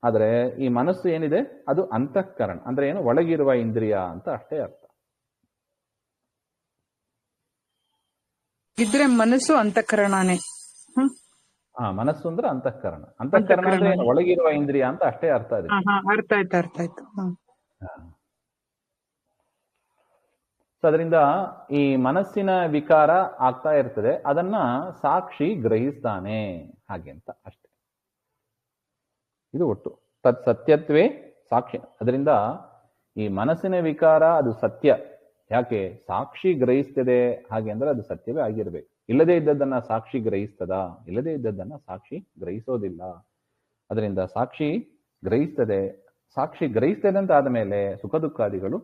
ಆದ್ರೆ ಈ ಮನಸ್ಸು ಏನಿದೆ ಅದು ಅಂತಃಕರಣ ಅಂದ್ರೆ ಏನು? ಒಳಗಿರುವ ಇಂದ್ರಿಯ ಅಂತ ಅಷ್ಟೇ ಅರ್ಥ. ಇದ್ರೆ ಮನಸ್ಸು ಅಂತಃಕರಣನೇ. ಮನಸ್ಸು ಅಂದ್ರೆ ಅಂತಃಕರಣ. ಅಂತಃಕರಣ ಅಂದ್ರೆ ಏನು? ಒಳಗಿರುವ ಇಂದ್ರಿಯ ಅಂತ ಅಷ್ಟೇ ಅರ್ಥ ಇದೆ. ಅರ್ಥ ಆಯ್ತು. ಅದರಿಂದ ಈ ಮನಸ್ಸಿನ ವಿಕಾರ ಆಗ್ತಾ ಇರ್ತದೆ, ಅದನ್ನ ಸಾಕ್ಷಿ ಗ್ರಹಿಸ್ತಾನೆ ಹಾಗೆ ಅಂತ ಅಷ್ಟೇ. ಇದು ಒಟ್ಟು ತತ್ ಸತ್ಯತ್ವೇ ಸಾಕ್ಷಿ. ಅದರಿಂದ ಈ ಮನಸ್ಸಿನ ವಿಕಾರ ಅದು ಸತ್ಯ. ಯಾಕೆ? ಸಾಕ್ಷಿ ಗ್ರಹಿಸ್ತದೆ ಹಾಗೆ ಅಂದ್ರೆ ಅದು ಸತ್ಯವೇ ಆಗಿರ್ಬೇಕು. ಇಲ್ಲದೇ ಇದ್ದದ್ದನ್ನ ಸಾಕ್ಷಿ ಗ್ರಹಿಸ್ತದ? ಇಲ್ಲದೇ ಇದ್ದದ್ದನ್ನ ಸಾಕ್ಷಿ ಗ್ರಹಿಸೋದಿಲ್ಲ. ಅದರಿಂದ ಸಾಕ್ಷಿ ಗ್ರಹಿಸ್ತದೆ. ಸಾಕ್ಷಿ ಗ್ರಹಿಸ್ತದೆ ಅಂತ ಆದ್ಮೇಲೆ ಸುಖ ದುಃಖಾದಿಗಳು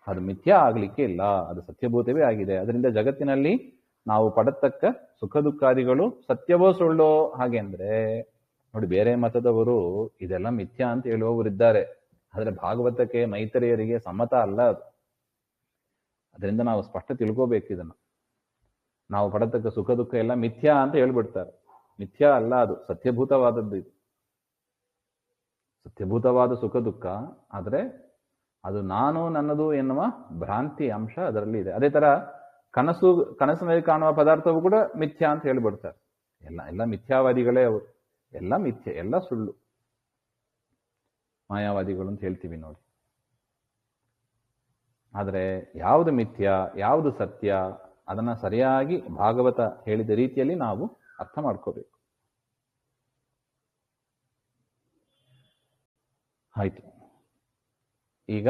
ಅದು ಮಿಥ್ಯಾ ಆಗ್ಲಿಕ್ಕೆ ಇಲ್ಲ, ಅದು ಸತ್ಯಭೂತವೇ ಆಗಿದೆ. ಅದರಿಂದ ಜಗತ್ತಿನಲ್ಲಿ ನಾವು ಪಡತಕ್ಕ ಸುಖ ದುಃಖಾದಿಗಳು ಸತ್ಯವೋ ಸುಳ್ಳೋ ಹಾಗೆ ಅಂದ್ರೆ ನೋಡಿ, ಬೇರೆ ಮತದವರು ಇದೆಲ್ಲ ಮಿಥ್ಯಾ ಅಂತ ಹೇಳುವವರಿದ್ದಾರೆ. ಆದ್ರೆ ಭಾಗವತಕ್ಕೆ, ಮೈತ್ರೇಯರಿಗೆ ಸಮ್ಮತ ಅಲ್ಲ ಅದು. ಅದರಿಂದ ನಾವು ಸ್ಪಷ್ಟ ತಿಳ್ಕೋಬೇಕು ಇದನ್ನ. ನಾವು ಪಡತಕ್ಕ ಸುಖ ದುಃಖ ಎಲ್ಲ ಮಿಥ್ಯಾ ಅಂತ ಹೇಳ್ಬಿಡ್ತಾರೆ. ಮಿಥ್ಯಾ ಅಲ್ಲ, ಅದು ಸತ್ಯಭೂತವಾದದ್ದು. ಇದು ಸತ್ಯಭೂತವಾದ ಸುಖ ದುಃಖ. ಆದ್ರೆ ಅದು ನಾನು ನನ್ನದು ಎನ್ನುವ ಭ್ರಾಂತಿ ಅಂಶ ಅದರಲ್ಲಿ ಇದೆ. ಅದೇ ತರ ಕನಸಿನಲ್ಲಿ ಕಾಣುವ ಪದಾರ್ಥವು ಕೂಡ ಮಿಥ್ಯಾ ಅಂತ ಹೇಳ್ಬಿಡ್ತಾರೆ. ಎಲ್ಲ ಮಿಥ್ಯಾವಾದಿಗಳೇ ಅವರು. ಎಲ್ಲ ಮಿಥ್ಯೆ, ಎಲ್ಲ ಸುಳ್ಳು, ಮಾಯಾವಾದಿಗಳು ಅಂತ ಹೇಳ್ತೀವಿ ನೋಡಿ. ಆದ್ರೆ ಯಾವುದು ಮಿಥ್ಯ, ಯಾವುದು ಸತ್ಯ, ಅದನ್ನ ಸರಿಯಾಗಿ ಭಾಗವತ ಹೇಳಿದ ರೀತಿಯಲ್ಲಿ ನಾವು ಅರ್ಥ ಮಾಡ್ಕೋಬೇಕು. ಆಯ್ತು. ಈಗ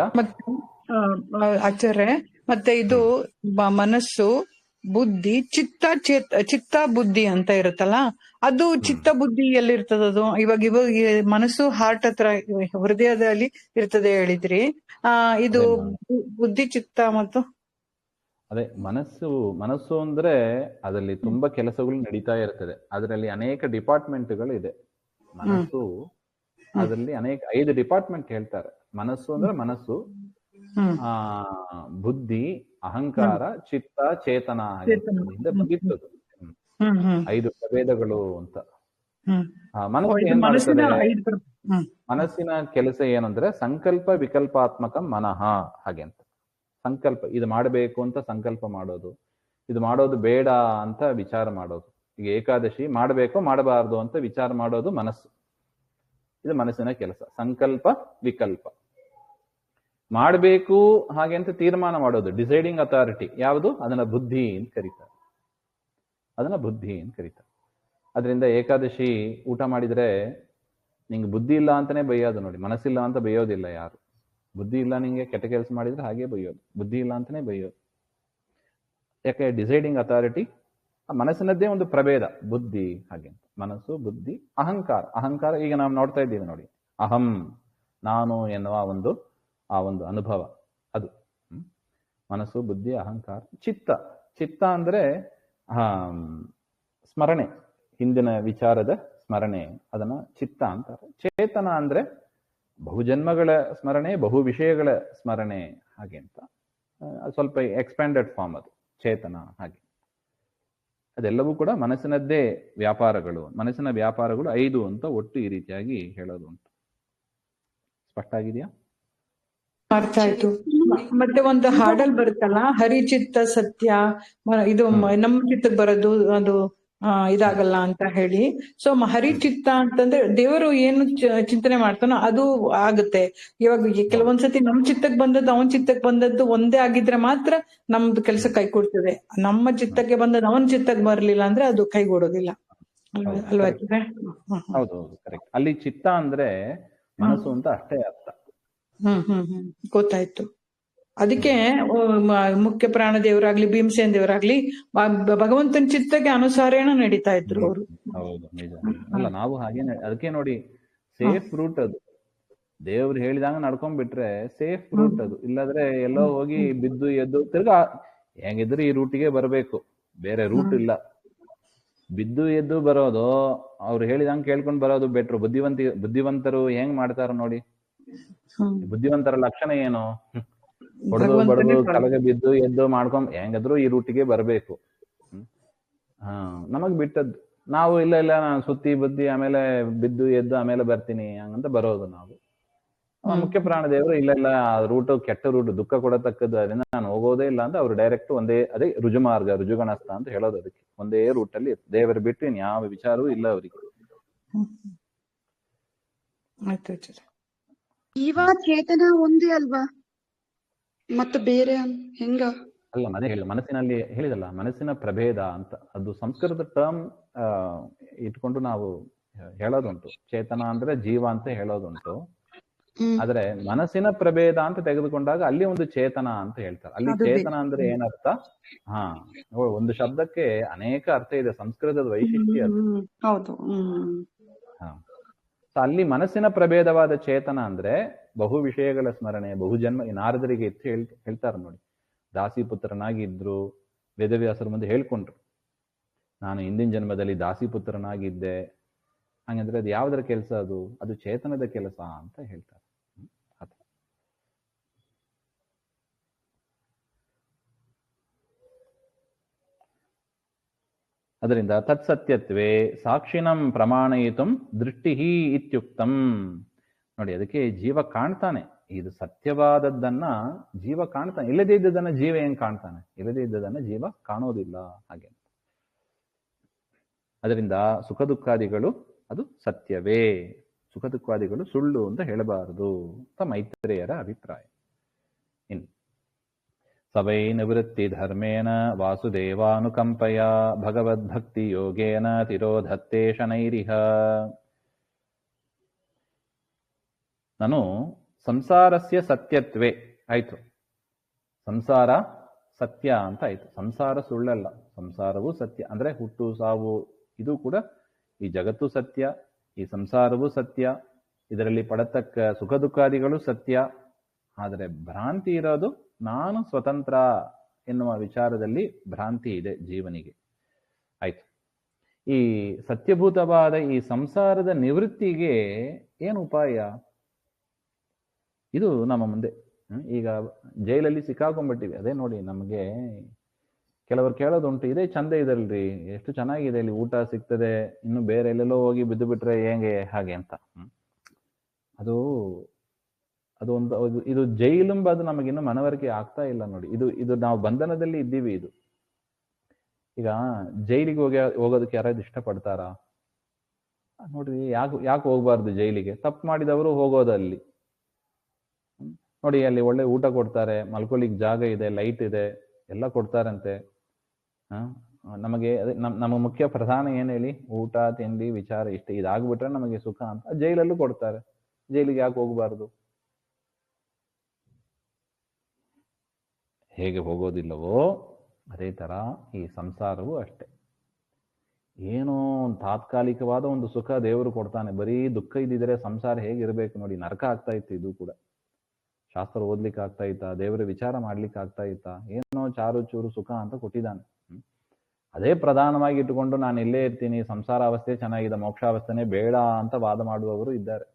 ಆಚಾರ್ಯ, ಮತ್ತೆ ಇದು ಮನಸ್ಸು, ಬುದ್ಧಿ, ಚಿತ್ತ ಬುದ್ಧಿ ಅಂತ ಇರುತ್ತಲ್ಲ, ಅದು ಚಿತ್ತ ಬುದ್ಧಿ ಎಲ್ಲಿರ್ತದದು? ಇವಾಗ ಮನಸ್ಸು ಹಾರ್ಟ್ ಹತ್ರ, ಹೃದಯದಲ್ಲಿ ಇರ್ತದೆ ಹೇಳಿದ್ರಿ. ಇದು ಬುದ್ಧಿ, ಚಿತ್ತ ಮತ್ತು ಅದೇ ಮನಸ್ಸು ಅಂದ್ರೆ ಅದರಲ್ಲಿ ತುಂಬಾ ಕೆಲಸಗಳು ನಡೀತಾ ಇರ್ತದೆ. ಅದರಲ್ಲಿ ಅನೇಕ ಡಿಪಾರ್ಟ್ಮೆಂಟ್ಗಳು ಇದೆ. ಮನಸ್ಸು ಅದರಲ್ಲಿ 5 ಡಿಪಾರ್ಟ್ಮೆಂಟ್ ಹೇಳ್ತಾರೆ. ಮನಸ್ಸು ಅಂದ್ರೆ ಮನಸ್ಸು, ಬುದ್ಧಿ, ಅಹಂಕಾರ, ಚಿತ್ತ, ಚೇತನ ಮುಗಿತದು. 5 ಪ್ರಭೇದಗಳು ಅಂತ. ಮನಸ್ಸು ಏನ್ ಮಾಡ್ತದೆ? ಮನಸ್ಸಿನ ಕೆಲಸ ಏನಂದ್ರೆ ಸಂಕಲ್ಪ ವಿಕಲ್ಪಾತ್ಮಕ ಮನಃ ಹಾಗೆ ಅಂತ. ಸಂಕಲ್ಪ, ಇದು ಮಾಡಬೇಕು ಅಂತ ಸಂಕಲ್ಪ ಮಾಡೋದು, ಇದು ಮಾಡೋದು ಬೇಡ ಅಂತ ವಿಚಾರ ಮಾಡೋದು. ಈಗ ಏಕಾದಶಿ ಮಾಡಬೇಕು ಮಾಡಬಾರದು ಅಂತ ವಿಚಾರ ಮಾಡೋದು ಮನಸ್ಸು. ಇದು ಮನಸ್ಸಿನ ಕೆಲಸ. ಸಂಕಲ್ಪ ವಿಕಲ್ಪ. ಮಾಡಬೇಕು ಹಾಗೆ ಅಂತ ತೀರ್ಮಾನ ಮಾಡೋದು, ಡಿಸೈಡಿಂಗ್ ಅಥಾರಿಟಿ ಯಾವುದು? ಅದನ್ನ ಬುದ್ಧಿ ಅಂತ ಕರೀತಾರೆ. ಅದರಿಂದ ಏಕಾದಶಿ ಊಟ ಮಾಡಿದ್ರೆ ನಿಂಗೆ ಬುದ್ಧಿ ಇಲ್ಲ ಅಂತಾನೆ ಬೈಯೋದು ನೋಡಿ. ಮನಸ್ಸಿಲ್ಲ ಅಂತ ಬೈಯೋದಿಲ್ಲ ಯಾರು. ಬುದ್ಧಿ ಇಲ್ಲ, ನಿಂಗೆ ಕೆಟ್ಟ ಕೆಲಸ ಮಾಡಿದ್ರೆ ಹಾಗೆ ಬೈಯೋದು, ಬುದ್ಧಿ ಇಲ್ಲ ಅಂತಾನೆ ಬೈಯೋದು. ಯಾಕೆ? ಡಿಸೈಡಿಂಗ್ ಅಥಾರಿಟಿ ಮನಸ್ಸಿನದ್ದೇ ಒಂದು ಪ್ರಭೇದ, ಬುದ್ಧಿ ಹಾಗೆ ಅಂತ. ಮನಸ್ಸು, ಬುದ್ಧಿ, ಅಹಂಕಾರ. ಈಗ ನಾವು ನೋಡ್ತಾ ಇದ್ದೀವಿ ನೋಡಿ, ಅಹಂ, ನಾನು ಎನ್ನುವ ಆ ಒಂದು ಅನುಭವ, ಅದು ಮನಸ್ಸು, ಬುದ್ಧಿ, ಅಹಂಕಾರ. ಚಿತ್ತ ಅಂದ್ರೆ ಸ್ಮರಣೆ, ಹಿಂದಿನ ವಿಚಾರದ ಸ್ಮರಣೆ, ಅದನ್ನ ಚಿತ್ತ ಅಂತಾರೆ. ಚೇತನ ಅಂದ್ರೆ ಬಹುಜನ್ಮಗಳ ಸ್ಮರಣೆ, ಬಹು ವಿಷಯಗಳ ಸ್ಮರಣೆ ಹಾಗೆ ಅಂತ. ಸ್ವಲ್ಪ ಎಕ್ಸ್ಪ್ಯಾಂಡೆಡ್ ಫಾರ್ಮ್ ಅದು ಚೇತನ. ಹಾಗೆ ಅದೆಲ್ಲವೂ ಕೂಡ ಮನಸ್ಸಿನದ್ದೇ ವ್ಯಾಪಾರಗಳು. ಮನಸ್ಸಿನ ವ್ಯಾಪಾರಗಳು 5 ಅಂತ ಒಟ್ಟು ಈ ರೀತಿಯಾಗಿ ಹೇಳೋದು ಉಂಟು. ಸ್ಪಷ್ಟ ಆಗಿದೆಯಾ? ಅರ್ಥ ಆಯ್ತು. ಮತ್ತೆ ಒಂದು ಹಾಡಲ್ ಬರುತ್ತಲ್ಲ, ಹರಿಚಿತ್ತ ಸತ್ಯ, ಇದು ನಮ್ಮ ಚಿತ್ತಕ್ಕೆ ಬರೋದು ಅದು ಇದಾಗಲ್ಲ ಅಂತ ಹೇಳಿ. ಸೊ ಹರಿಚಿತ್ತ ಅಂತಂದ್ರೆ ದೇವರು ಏನು ಚಿಂತನೆ ಮಾಡ್ತಾನೋ ಅದು ಆಗುತ್ತೆ. ಇವಾಗ ಕೆಲವೊಂದ್ಸತಿ ನಮ್ ಚಿತ್ತಕ್ಕೆ ಬಂದದ್ದು ಅವನ್ ಚಿತ್ತಕ್ಕೆ ಬಂದದ್ದು ಒಂದೇ ಆಗಿದ್ರೆ ಮಾತ್ರ ನಮ್ದು ಕೆಲಸ ಕೈ ಕೊಡ್ತದೆ. ನಮ್ಮ ಚಿತ್ತಕ್ಕೆ ಬಂದದ್ದು ಅವನ್ ಚಿತ್ತಕ್ಕೆ ಬರ್ಲಿಲ್ಲ ಅಂದ್ರೆ ಅದು ಕೈಗೂಡೋದಿಲ್ಲ ಅಲ್ವಾ? ಹೌದು, ಕರೆಕ್ಟ್. ಅಲ್ಲಿ ಚಿತ್ತ ಅಂದ್ರೆ ಮನಸ್ಸು ಅಂತ ಅಷ್ಟೇ ಅರ್ಥ. ಗೊತ್ತಾಯ್ತು. ಅದಕ್ಕೆ ಮುಖ್ಯ ಪ್ರಾಣ ದೇವರಾಗ್ಲಿ ಭೀಮಸೇನ್ ದೇವರಾಗ್ಲಿ ಭಗವಂತನ ಚಿತ್ತಕ್ಕೆ ಅನುಸಾರೇಣ ನಡೀತಾ ಇದ್ರು ಅವರು. ಹೌದು, ನಿಜ. ಅಲ್ಲ, ನಾವು ಹಾಗೇನೆ. ಅದಕ್ಕೆ ನೋಡಿ, ಸೇಫ್ ರೂಟ್ ಅದು. ದೇವ್ರು ಹೇಳಿದಂಗ ನಡ್ಕೊಂಡ್ಬಿಟ್ರೆ ಸೇಫ್ ರೂಟ್ ಅದು. ಇಲ್ಲಾದ್ರೆ ಎಲ್ಲೋ ಹೋಗಿ ಬಿದ್ದು ಎದ್ದು ತಿರ್ಗಾ ಹೆಂಗಿದ್ರೆ ಈ ರೂಟಿಗೆ ಬರಬೇಕು, ಬೇರೆ ರೂಟ್ ಇಲ್ಲ. ಬಿದ್ದು ಎದ್ದು ಬರೋದು, ಅವ್ರು ಹೇಳಿದಂಗ ಕೇಳ್ಕೊಂಡ್ ಬರೋದು ಬೆಟ್ರು. ಬುದ್ಧಿವಂತರು ಹೆಂಗ್ ಮಾಡ್ತಾರ ನೋಡಿ. ಬುದ್ಧಿವಂತರ ಲಕ್ಷಣ ಏನು? ಹೊಡೆದು ಬಡದು ಕೆಳಗೆ ಬಿದ್ದು ಎದ್ದು ಮಾಡ್ಕೊಂಡ್ ಹೆಂಗಾದ್ರು ಈ ರೂಟಿಗೆ ಬರ್ಬೇಕು. ನಮಗ್ ಬಿಟ್ಟದ್ದು. ನಾವು ಇಲ್ಲ ನಾನು ಸುತ್ತಿ ಬುದ್ಧಿ ಆಮೇಲೆ ಬಿದ್ದು ಎದ್ದು ಆಮೇಲೆ ಬರ್ತೀನಿ ಹಂಗಂತ ಬರೋದು ನಾವು. ಮುಖ್ಯ ಪ್ರಾಣ ದೇವರು ಇಲ್ಲ ರೂಟ್ ಕೆಟ್ಟ ರೂಟ್, ದುಃಖ ಕೊಡತಕ್ಕದ್ದು, ಅದರಿಂದ ನಾನು ಹೋಗೋದೇ ಇಲ್ಲ ಅಂತ ಅವ್ರು ಡೈರೆಕ್ಟ್ ಒಂದೇ, ಅದೇ ರುಜುಮಾರ್ಗ, ರುಜುಗಣಸ್ಥ ಅಂತ ಹೇಳೋದು. ಅದಕ್ಕೆ ಒಂದೇ ರೂಟ್ ಅಲ್ಲಿ ದೇವರು ಬಿಟ್ಟು ಇನ್ ಯಾವ ವಿಚಾರವೂ ಇಲ್ಲ ಅವರಿಗೆ. ಜೀವ ಚೇತನ ಒಂದೇ ಅಲ್ವಾ? ಮತ್ತೆ ಬೇರೆ ಹೆಂಗ? ಅಲ್ಲ, ಅದೇ ಹೇಳಿ, ಮನಸ್ಸಿನಲ್ಲಿ ಹೇಳಿದಲ್ಲ, ಮನಸ್ಸಿನ ಪ್ರಭೇದ ಅಂತ. ಅದು ಸಂಸ್ಕೃತ ಟರ್ಮ್ ಇಟ್ಕೊಂಡು ನಾವು ಹೇಳೋದುಂಟು. ಚೇತನ ಅಂದ್ರೆ ಜೀವ ಅಂತ ಹೇಳೋದುಂಟು. ಆದ್ರೆ ಮನಸ್ಸಿನ ಪ್ರಭೇದ ಅಂತ ತೆಗೆದುಕೊಂಡಾಗ ಅಲ್ಲಿ ಒಂದು ಚೇತನ ಅಂತ ಹೇಳ್ತಾರೆ. ಅಲ್ಲಿ ಚೇತನ ಅಂದ್ರೆ ಏನರ್ಥ? ಒಂದು ಶಬ್ದಕ್ಕೆ ಅನೇಕ ಅರ್ಥ ಇದೆ. ಸಂಸ್ಕೃತದ ವೈಶಿಷ್ಟ್ಯ ಅದು. ಹೌದು. ಅಲ್ಲಿ ಮನಸ್ಸಿನ ಪ್ರಭೇದವಾದ ಚೇತನ ಅಂದ್ರೆ ಬಹು ವಿಷಯಗಳ ಸ್ಮರಣೆ, ಬಹುಜನ್ಮ. ಈ ನಾರದರಿಗೆ ಎತ್ತಿ ಹೇಳ್ತಾರೆ ನೋಡಿ, ದಾಸಿಪುತ್ರನಾಗಿದ್ರು. ವೇದವ್ಯಾಸರ ಮುಂದೆ ಹೇಳ್ಕೊಂಡ್ರು, ನಾನು ಹಿಂದಿನ ಜನ್ಮದಲ್ಲಿ ದಾಸಿಪುತ್ರನಾಗಿದ್ದೆ. ಹಂಗಂದ್ರೆ ಅದು ಯಾವ್ದರ ಕೆಲಸ? ಅದು ಚೇತನದ ಕೆಲಸ ಅಂತ ಹೇಳ್ತಾರೆ. ಅದರಿಂದ ತತ್ಸತ್ಯತ್ವೇ ಸಾಕ್ಷಿಣಂ ಪ್ರಮಾಣಯಿತುಂ ದೃಷ್ಟಿ ಇತ್ಯುಕ್ತಂ. ನೋಡಿ, ಅದಕ್ಕೆ ಜೀವ ಕಾಣ್ತಾನೆ. ಇದು ಸತ್ಯವಾದದ್ದನ್ನ ಜೀವ ಕಾಣ್ತಾನೆ. ಇಲ್ಲದೇ ಇದ್ದದನ್ನ ಜೀವ ಹೆಂಗ್ ಕಾಣ್ತಾನೆ? ಇಲ್ಲದೇ ಇದ್ದದನ್ನ ಜೀವ ಕಾಣೋದಿಲ್ಲ. ಹಾಗೆ ಅದರಿಂದ ಸುಖ ದುಃಖಾದಿಗಳು ಅದು ಸತ್ಯವೇ, ಸುಖ ದುಃಖಾದಿಗಳು ಸುಳ್ಳು ಅಂತ ಹೇಳಬಾರದು ಅಂತ ಮೈತ್ರೇಯರ ಅಭಿಪ್ರಾಯ. ಇನ್ನು ಸವೈ ನಿವೃತ್ತಿ ಧರ್ಮೇನ ವಾಸುದೇವಾನುಕಂಪಯ ಭಗವದ್ಭಕ್ತಿ ಯೋಗೇನ ತಿರೋಧತ್ತೇ ಶನೈರಿಹ. ನಾನು ಸಂಸಾರಸ್ಯ ಸತ್ಯತ್ವೇ ಆಯ್ತು. ಸಂಸಾರ ಸತ್ಯ ಅಂತ ಆಯ್ತು. ಸಂಸಾರ ಸುಳ್ಳಲ್ಲ, ಸಂಸಾರವೂ ಸತ್ಯ. ಅಂದ್ರೆ ಹುಟ್ಟು ಸಾವು ಇದು ಕೂಡ, ಈ ಜಗತ್ತು ಸತ್ಯ, ಈ ಸಂಸಾರವೂ ಸತ್ಯ, ಇದರಲ್ಲಿ ಪಡತಕ್ಕ ಸುಖ ದುಃಖಾದಿಗಳು ಸತ್ಯ. ಆದರೆ ಭ್ರಾಂತಿ ಇರೋದು ನಾನು ಸ್ವತಂತ್ರ ಎನ್ನುವ ವಿಚಾರದಲ್ಲಿ ಭ್ರಾಂತಿ ಇದೆ ಜೀವನಿಗೆ. ಆಯ್ತು. ಈ ಸತ್ಯಭೂತವಾದ ಈ ಸಂಸಾರದ ನಿವೃತ್ತಿಗೆ ಏನು ಉಪಾಯ? ಇದು ನಮ್ಮ ಮುಂದೆ. ಈಗ ಜೈಲಲ್ಲಿ ಸಿಕ್ಕಾಕೊಂಡ್ಬಿಟ್ಟಿವಿ. ಅದೇ ನೋಡಿ, ನಮಗೆ ಕೆಲವರು ಕೇಳೋದುಂಟು, ಇದೇ ಚಂದ ಇದಲ್ರಿ, ಎಷ್ಟು ಚೆನ್ನಾಗಿದೆ, ಇಲ್ಲಿ ಊಟ ಸಿಗ್ತದೆ, ಇನ್ನು ಬೇರೆ ಎಲ್ಲೆಲ್ಲೋ ಹೋಗಿ ಬಿದ್ದು ಬಿಟ್ರೆ ಹೇಗೆ ಹಾಗೆ ಅಂತ. ಅದು ಇದು ಜೈಲುಂಬ, ಅದು ನಮಗಿನ್ನು ಮನವರಿಕೆ ಆಗ್ತಾ ಇಲ್ಲ ನೋಡಿ. ಇದು ನಾವು ಬಂಧನದಲ್ಲಿ ಇದ್ದೀವಿ. ಇದು ಈಗ ಜೈಲಿಗೆ ಹೋಗೋದಕ್ಕೆ ಯಾರಾದ್ರು ಇಷ್ಟಪಡ್ತಾರಾ? ನೋಡ್ರಿ, ಯಾಕೆ ಹೋಗ್ಬಾರ್ದು ಜೈಲಿಗೆ? ತಪ್ಪು ಮಾಡಿದವರು ಹೋಗೋದಲ್ಲಿ ನೋಡಿ, ಅಲ್ಲಿ ಒಳ್ಳೆ ಊಟ ಕೊಡ್ತಾರೆ, ಮಲ್ಕೊಲಿಕ್ ಜಾಗ ಇದೆ, ಲೈಟ್ ಇದೆ, ಎಲ್ಲ ಕೊಡ್ತಾರಂತೆ. ನಮಗೆ ನಮ್ಮ ಮುಖ್ಯ ಪ್ರಧಾನ ಏನ್ ಹೇಳಿ? ಊಟ ತಿಂಡಿ ವಿಚಾರ ಇಷ್ಟ. ಇದಾಗ್ಬಿಟ್ರೆ ನಮಗೆ ಸುಖ ಅಂತ ಜೈಲಲ್ಲೂ ಕೊಡ್ತಾರೆ. ಜೈಲಿಗೆ ಯಾಕೆ ಹೋಗ್ಬಾರ್ದು? ಹೇಗೆ ಹೋಗೋದಿಲ್ಲವೋ ಅದೇ ತರ ಈ ಸಂಸಾರವೂ ಅಷ್ಟೆ. ಏನೋ ಒಂದು ತಾತ್ಕಾಲಿಕವಾದ ಒಂದು ಸುಖ ದೇವರು ಕೊಡ್ತಾನೆ. ಬರೀ ದುಃಖ ಇದ್ದಿದ್ರೆ ಸಂಸಾರ ಹೇಗಿರ್ಬೇಕು ನೋಡಿ. ನರಕ ಆಗ್ತಾ ಇತ್ತು. ಇದು ಕೂಡ ಶಾಸ್ತ್ರ ಓದ್ಲಿಕ್ಕೆ ಆಗ್ತಾ ಇತ್ತಾ? ದೇವರ ವಿಚಾರ ಮಾಡ್ಲಿಕ್ಕೆ ಆಗ್ತಾ ಇತ್ತಾ? ಏನೋ ಚಾರು ಚೂರು ಸುಖ ಅಂತ ಕೊಟ್ಟಿದ್ದಾನೆ. ಅದೇ ಪ್ರಧಾನವಾಗಿ ಇಟ್ಟುಕೊಂಡು ನಾನು ಇಲ್ಲೇ ಇರ್ತೀನಿ, ಸಂಸಾರಾವಸ್ಥೆ ಚೆನ್ನಾಗಿದೆ, ಮೋಕ್ಷಾವಸ್ಥೆನೇ ಬೇಡ ಅಂತ ವಾದ ಮಾಡುವವರು ಇದ್ದಾರೆ.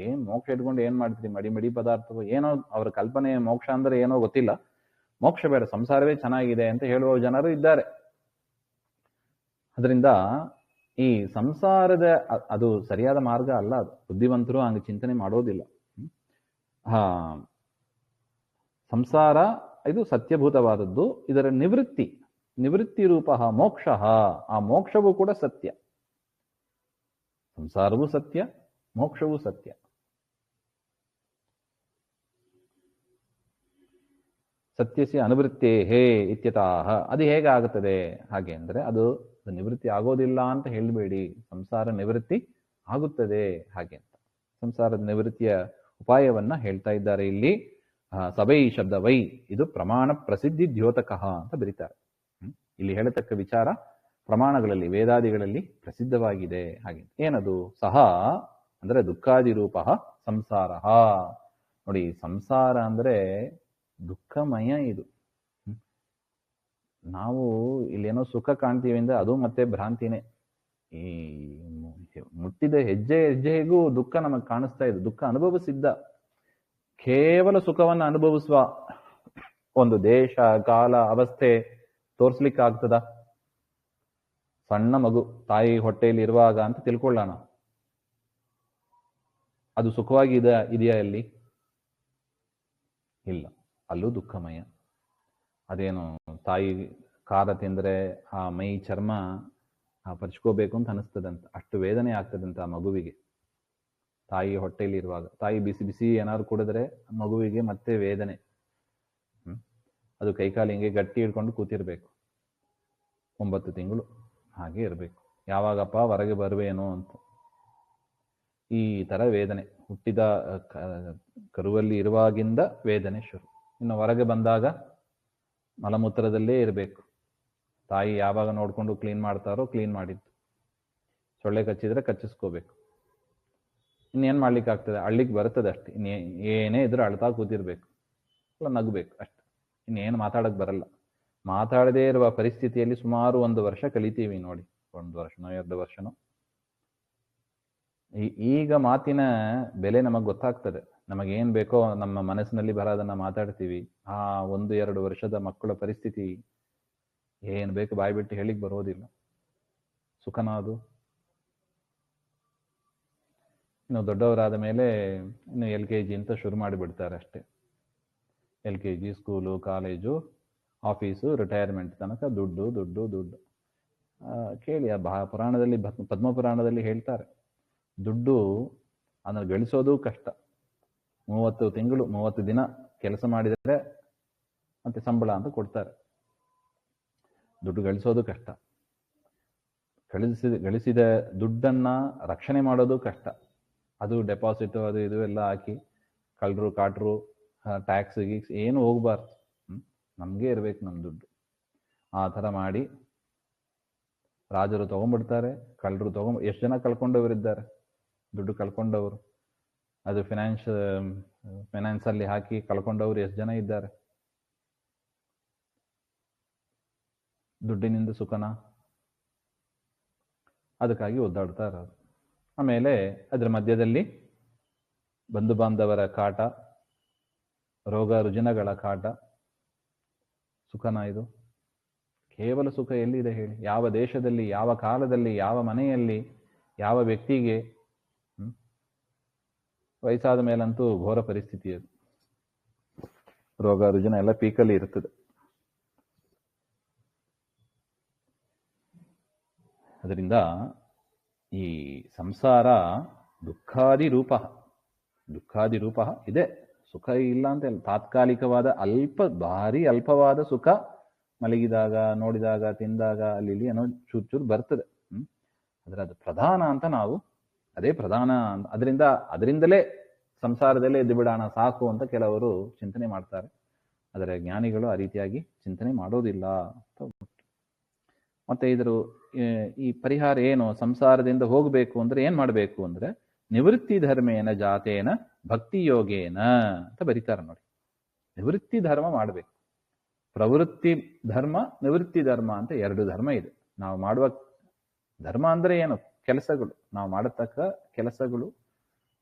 ಏನ್ ಮೋಕ್ಷ ಇಟ್ಕೊಂಡು ಏನ್ ಮಾಡ್ತೀರಿ, ಮಡಿ ಪದಾರ್ಥ ಏನೋ ಅವರ ಕಲ್ಪನೆ, ಮೋಕ್ಷ ಅಂದ್ರೆ ಏನೋ ಗೊತ್ತಿಲ್ಲ, ಮೋಕ್ಷ ಬೇಡ ಸಂಸಾರವೇ ಚೆನ್ನಾಗಿದೆ ಅಂತ ಹೇಳುವ ಜನರು ಇದ್ದಾರೆ. ಅದರಿಂದ ಈ ಸಂಸಾರದ ಅದು ಸರಿಯಾದ ಮಾರ್ಗ ಅಲ್ಲ, ಅದು ಬುದ್ಧಿವಂತರು ಹಂಗೆ ಚಿಂತನೆ ಮಾಡೋದಿಲ್ಲ. ಸಂಸಾರ ಇದು ಸತ್ಯಭೂತವಾದದ್ದು, ಇದರ ನಿವೃತ್ತಿ ರೂಪ ಮೋಕ್ಷ, ಆ ಮೋಕ್ಷವೂ ಕೂಡ ಸತ್ಯ. ಸಂಸಾರವೂ ಸತ್ಯ, ಮೋಕ್ಷವೂ ಸತ್ಯ. ಸತ್ಯಸ್ಯ ಅನುವೃತ್ತೇ ಹೇ ಇತ್ಯತಃ. ಅದು ಹೇಗಾಗುತ್ತದೆ ಹಾಗೆ ಅಂದ್ರೆ, ಅದು ನಿವೃತ್ತಿ ಆಗೋದಿಲ್ಲ ಅಂತ ಹೇಳಬೇಡಿ, ಸಂಸಾರ ನಿವೃತ್ತಿ ಆಗುತ್ತದೆ ಹಾಗೆ ಅಂತ. ಸಂಸಾರದ ನಿವೃತ್ತಿಯ ಉಪಾಯವನ್ನ ಹೇಳ್ತಾ ಇದ್ದಾರೆ ಇಲ್ಲಿ. ಸವೈ ಶಬ್ದ ವೈ, ಇದು ಪ್ರಮಾಣ ಪ್ರಸಿದ್ಧಿ ದ್ಯೋತಕಃ ಅಂತ ಬರೀತಾರೆ. ಇಲ್ಲಿ ಹೇಳತಕ್ಕ ವಿಚಾರ ಪ್ರಮಾಣಗಳಲ್ಲಿ, ವೇದಾದಿಗಳಲ್ಲಿ ಪ್ರಸಿದ್ಧವಾಗಿದೆ ಹಾಗೆ. ಏನದು? ಸಹ ಅಂದ್ರೆ ದುಃಖಾದಿ ರೂಪ ಸಂಸಾರ. ನೋಡಿ, ಸಂಸಾರ ಅಂದ್ರೆ ದುಃಖಮಯ. ಇದು ನಾವು ಇಲ್ಲೇನೋ ಸುಖ ಕಾಣ್ತೀವಿ ಅಂದ್ರೆ ಅದು ಮತ್ತೆ ಭ್ರಾಂತಿನೇ. ಈ ಮುಟ್ಟಿದ ಹೆಜ್ಜೆಗೂ ದುಃಖ ನಮಗೆ ಕಾಣಿಸ್ತಾ ಇದೆ. ದುಃಖ ಅನುಭವಿಸಿದ್ದ, ಕೇವಲ ಸುಖವನ್ನು ಅನುಭವಿಸುವ ಒಂದು ದೇಶ, ಕಾಲ, ಅವಸ್ಥೆ ತೋರ್ಸ್ಲಿಕ್ಕೆ ಆಗ್ತದ? ಸಣ್ಣ ಮಗು ತಾಯಿ ಹೊಟ್ಟೆಯಲ್ಲಿ ಇರುವಾಗ ಅಂತ ತಿಳ್ಕೊಳ್ಳೋಣ, ಅದು ಸುಖವಾಗಿ ಇದೆಯಾ ಅಲ್ಲಿ? ಇಲ್ಲ, ಅಲ್ಲೂ ದುಃಖಮಯ. ಅದೇನು ತಾಯಿ ಖಾರ ತಿಂದ್ರೆ ಆ ಮೈ ಚರ್ಮ ಪರ್ಚ್ಕೋಬೇಕು ಅಂತ ಅನಿಸ್ತದಂತ, ಅಷ್ಟು ವೇದನೆ ಆಗ್ತದಂತ ಆ ಮಗುವಿಗೆ. ತಾಯಿ ಹೊಟ್ಟೆಯಲ್ಲಿ ಇರುವಾಗ ತಾಯಿ ಬಿಸಿ ಬಿಸಿ ಏನಾದ್ರು ಕುಡಿದ್ರೆ ಮಗುವಿಗೆ ಮತ್ತೆ ವೇದನೆ. ಅದು ಕೈಕಾಲು ಹಿಂಗೆ ಗಟ್ಟಿ ಹಿಡ್ಕೊಂಡು ಕೂತಿರ್ಬೇಕು 9 ತಿಂಗಳು, ಹಾಗೆ ಇರಬೇಕು. ಯಾವಾಗಪ್ಪ ಹೊರಗೆ ಬರುವೇನೋ ಅಂತ ಈ ತರ ವೇದನೆ. ಹುಟ್ಟಿದ ಕರುವಲ್ಲಿ ಇರುವಾಗಿಂದ ವೇದನೆ ಶುರು. ಇನ್ನು ಹೊರಗೆ ಬಂದಾಗ ಮಲಮೂತ್ರದಲ್ಲೇ ಇರಬೇಕು. ತಾಯಿ ಯಾವಾಗ ನೋಡ್ಕೊಂಡು ಕ್ಲೀನ್ ಮಾಡ್ತಾರೋ ಕ್ಲೀನ್ ಮಾಡಿದ್ದು, ಸೊಳ್ಳೆ ಕಚ್ಚಿದ್ರೆ ಕಚ್ಚಿಸ್ಕೋಬೇಕು. ಇನ್ನೇನು ಮಾಡ್ಲಿಕ್ಕೆ ಆಗ್ತದೆ? ಅಳ್ಲಿಕ್ಕೆ ಬರ್ತದೆ ಅಷ್ಟೇ. ಏನೇ ಇದ್ರೂ ಅಳ್ತಾ ಕೂತಿರ್ಬೇಕು, ಇಲ್ಲ ನಗಬೇಕು ಅಷ್ಟೆ. ಇನ್ನೇನು ಮಾತಾಡಕ್ ಬರಲ್ಲ. ಮಾತಾಡದೇ ಇರುವ ಪರಿಸ್ಥಿತಿಯಲ್ಲಿ ಸುಮಾರು 1 ವರ್ಷ ಕಲಿತೀವಿ ನೋಡಿ. 1 ವರ್ಷನೋ 2 ವರ್ಷನೋ. ಈಗ ಮಾತಿನ ಬೆಲೆ ನಮಗ್ ಗೊತ್ತಾಗ್ತದೆ. ನಮಗೇನ್ ಬೇಕೋ ನಮ್ಮ ಮನಸ್ಸಿನಲ್ಲಿ ಬರೋದನ್ನ ಮಾತಾಡ್ತೀವಿ. ಆ 1-2 ವರ್ಷದ ಮಕ್ಕಳ ಪರಿಸ್ಥಿತಿ ಏನ್ ಬೇಕು ಬಾಯಿ ಬಿಟ್ಟು ಹೇಳಿಕ್ ಬರೋದಿಲ್ಲ. ಸುಖನ ಅದು. ಇನ್ನು ದೊಡ್ಡವರಾದ ಮೇಲೆ ಇನ್ನು LKG ಅಂತ ಶುರು ಮಾಡಿಬಿಡ್ತಾರೆ ಅಷ್ಟೇ. LKG, school, college, office, retirement ತನಕ ದುಡ್ಡು ದುಡ್ಡು ದುಡ್ಡು. ಕೇಳಿ, ಪುರಾಣದಲ್ಲಿ, ಪದ್ಮಪುರಾಣದಲ್ಲಿ ಹೇಳ್ತಾರೆ, ದುಡ್ಡು ಅದನ್ನು ಗಳಿಸೋದು ಕಷ್ಟ. 30 ತಿಂಗಳು 30 ದಿನ ಕೆಲಸ ಮಾಡಿದರೆ ಮತ್ತೆ ಸಂಬಳ ಅಂತ ಕೊಡ್ತಾರೆ. ದುಡ್ಡು ಗಳಿಸೋದು ಕಷ್ಟ. ಗಳಿಸಿದ ದುಡ್ಡನ್ನ ರಕ್ಷಣೆ ಮಾಡೋದು ಕಷ್ಟ. ಅದು ಡೆಪಾಸಿಟ್ ಅದು ಇದು ಎಲ್ಲ ಹಾಕಿ ಕಳ್ಳರು ಕಾಟ್ರು ಟ್ಯಾಕ್ಸ್ ಗೀಕ್ಸ್ ಏನು ಹೋಗ್ಬಾರ್ದು. ನಮ್ಗೆ ಇರ್ಬೇಕು ನಮ್ಮ ದುಡ್ಡು. ಆ ಥರ ಮಾಡಿ ರಾಜರು ತಗೊಂಡ್ಬಿಡ್ತಾರೆ, ಕಳ್ಳರು ಎಷ್ಟು ಜನ ಕಳ್ಕೊಂಡವರಿದ್ದಾರೆ, ದುಡ್ಡು ಕಳ್ಕೊಂಡವರು. ಅದು ಫೈನಾನ್ಸಲ್ಲಿ ಹಾಕಿ ಕಳ್ಕೊಂಡವರು ಎಷ್ಟು ಜನ ಇದ್ದಾರೆ. ದುಡ್ಡಿನಿಂದ ಸುಖನ? ಅದಕ್ಕಾಗಿ ಒದ್ದಾಡ್ತಾ ಇರೋದು. ಆಮೇಲೆ ಅದರ ಮಧ್ಯದಲ್ಲಿ ಬಂಧು ಬಾಂಧವರ ಕಾಟ, ರೋಗ ರುಜಿನಗಳ ಕಾಟ. ಸುಖನ ಇದು? ಕೇವಲ ಸುಖ ಎಲ್ಲಿದೆ ಹೇಳಿ? ಯಾವ ದೇಶದಲ್ಲಿ, ಯಾವ ಕಾಲದಲ್ಲಿ, ಯಾವ ಮನೆಯಲ್ಲಿ, ಯಾವ ವ್ಯಕ್ತಿಗೆ? ವಯಸ್ಸಾದ ಮೇಲಂತೂ ಘೋರ ಪರಿಸ್ಥಿತಿ ಅದು. ರೋಗ ರುಜಿನ ಎಲ್ಲ ಪೀಕಲ್ಲಿ ಇರ್ತದೆ. ಅದರಿಂದ ಈ ಸಂಸಾರ ದುಃಖಾದಿ ರೂಪ ಇದೆ. ಸುಖ ಇಲ್ಲ ಅಂತ ಇಲ್ಲ. ತಾತ್ಕಾಲಿಕವಾದ ಭಾರಿ ಅಲ್ಪವಾದ ಸುಖ ಮಲಗಿದಾಗ, ನೋಡಿದಾಗ, ತಿಂದಾಗ ಅಲ್ಲಿ ಏನೋ ಚೂರು ಚೂರು ಬರ್ತದೆ. ಆದ್ರೆ ಅದು ಪ್ರಧಾನ ಅಂತ ನಾವು, ಅದೇ ಪ್ರಧಾನ. ಅದರಿಂದಲೇ ಸಂಸಾರದಲ್ಲೇ ಎದ್ದು ಬಿಡೋಣ ಸಾಕು ಅಂತ ಕೆಲವರು ಚಿಂತನೆ ಮಾಡ್ತಾರೆ. ಆದರೆ ಜ್ಞಾನಿಗಳು ಆ ರೀತಿಯಾಗಿ ಚಿಂತನೆ ಮಾಡೋದಿಲ್ಲ. ಮತ್ತೆ ಈ ಪರಿಹಾರ ಏನು? ಸಂಸಾರದಿಂದ ಹೋಗಬೇಕು ಅಂದ್ರೆ ಏನ್ ಮಾಡಬೇಕು ಅಂದ್ರೆ, ನಿವೃತ್ತಿ ಧರ್ಮೇನ ಜಾತೇನ ಭಕ್ತಿ ಯೋಗೇನ ಅಂತ ಬರೀತಾರೆ ನೋಡಿ. ನಿವೃತ್ತಿ ಧರ್ಮ ಮಾಡಬೇಕು. ಪ್ರವೃತ್ತಿ ಧರ್ಮ, ನಿವೃತ್ತಿ ಧರ್ಮ ಅಂತ ಎರಡು ಧರ್ಮ ಇದೆ. ನಾವು ಮಾಡುವ ಧರ್ಮ ಅಂದ್ರೆ ಏನು? ಕೆಲಸಗಳು, ನಾವು ಮಾಡತಕ್ಕ ಕೆಲಸಗಳು,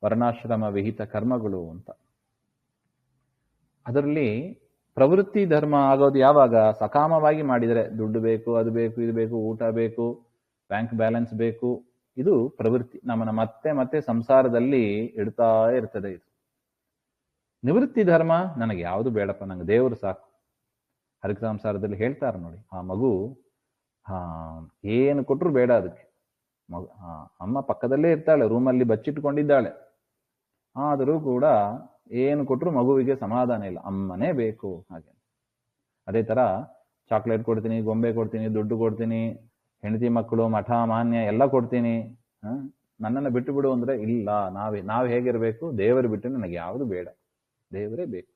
ವರ್ಣಾಶ್ರಮ ವಿಹಿತ ಕರ್ಮಗಳು ಅಂತ. ಅದರಲ್ಲಿ ಪ್ರವೃತ್ತಿ ಧರ್ಮ ಆಗೋದು ಯಾವಾಗ? ಸಕಾಮವಾಗಿ ಮಾಡಿದರೆ, ದುಡ್ಡು ಬೇಕು, ಅದು ಬೇಕು, ಇದು ಬೇಕು, ಊಟ ಬೇಕು, ಬ್ಯಾಂಕ್ ಬ್ಯಾಲೆನ್ಸ್ ಬೇಕು, ಇದು ಪ್ರವೃತ್ತಿ. ನಮ್ಮನ್ನ ಮತ್ತೆ ಮತ್ತೆ ಸಂಸಾರದಲ್ಲಿ ಇಡ್ತಾ ಇರ್ತದೆ ಇದು. ನಿವೃತ್ತಿ ಧರ್ಮ, ನನಗೆ ಯಾವುದು ಬೇಡಪ್ಪ, ನಂಗೆ ದೇವರು ಸಾಕು. ಹರಕ ಸಂಸಾರದಲ್ಲಿ ಹೇಳ್ತಾರೆ ನೋಡಿ, ಆ ಮಗು ಏನು ಕೊಟ್ಟರು ಬೇಡ ಅದಕ್ಕೆ. ಮಗು ಅಮ್ಮ ಪಕ್ಕದಲ್ಲೇ ಇರ್ತಾಳೆ, ರೂಮಲ್ಲಿ ಬಚ್ಚಿಟ್ಕೊಂಡಿದ್ದಾಳೆ, ಆದರೂ ಕೂಡ ಏನು ಕೊಟ್ಟರು ಮಗುವಿಗೆ ಸಮಾಧಾನ ಇಲ್ಲ, ಅಮ್ಮನೇ ಬೇಕು. ಹಾಗೆ ಅದೇ ತರ ಚಾಕ್ಲೇಟ್ ಕೊಡ್ತೀನಿ, ಗೊಂಬೆ ಕೊಡ್ತೀನಿ, ದುಡ್ಡು ಕೊಡ್ತೀನಿ, ಹೆಂಡತಿ ಮಕ್ಕಳು, ಮಠ ಮಾನ್ಯ ಎಲ್ಲ ಕೊಡ್ತೀನಿ, ನನ್ನನ್ನು ಬಿಟ್ಟು ಬಿಡು ಅಂದ್ರೆ ಇಲ್ಲ. ನಾವು ಹೇಗಿರ್ಬೇಕು? ದೇವರು ಬಿಟ್ಟು ನನಗೆ ಯಾವುದು ಬೇಡ, ದೇವರೇ ಬೇಕು.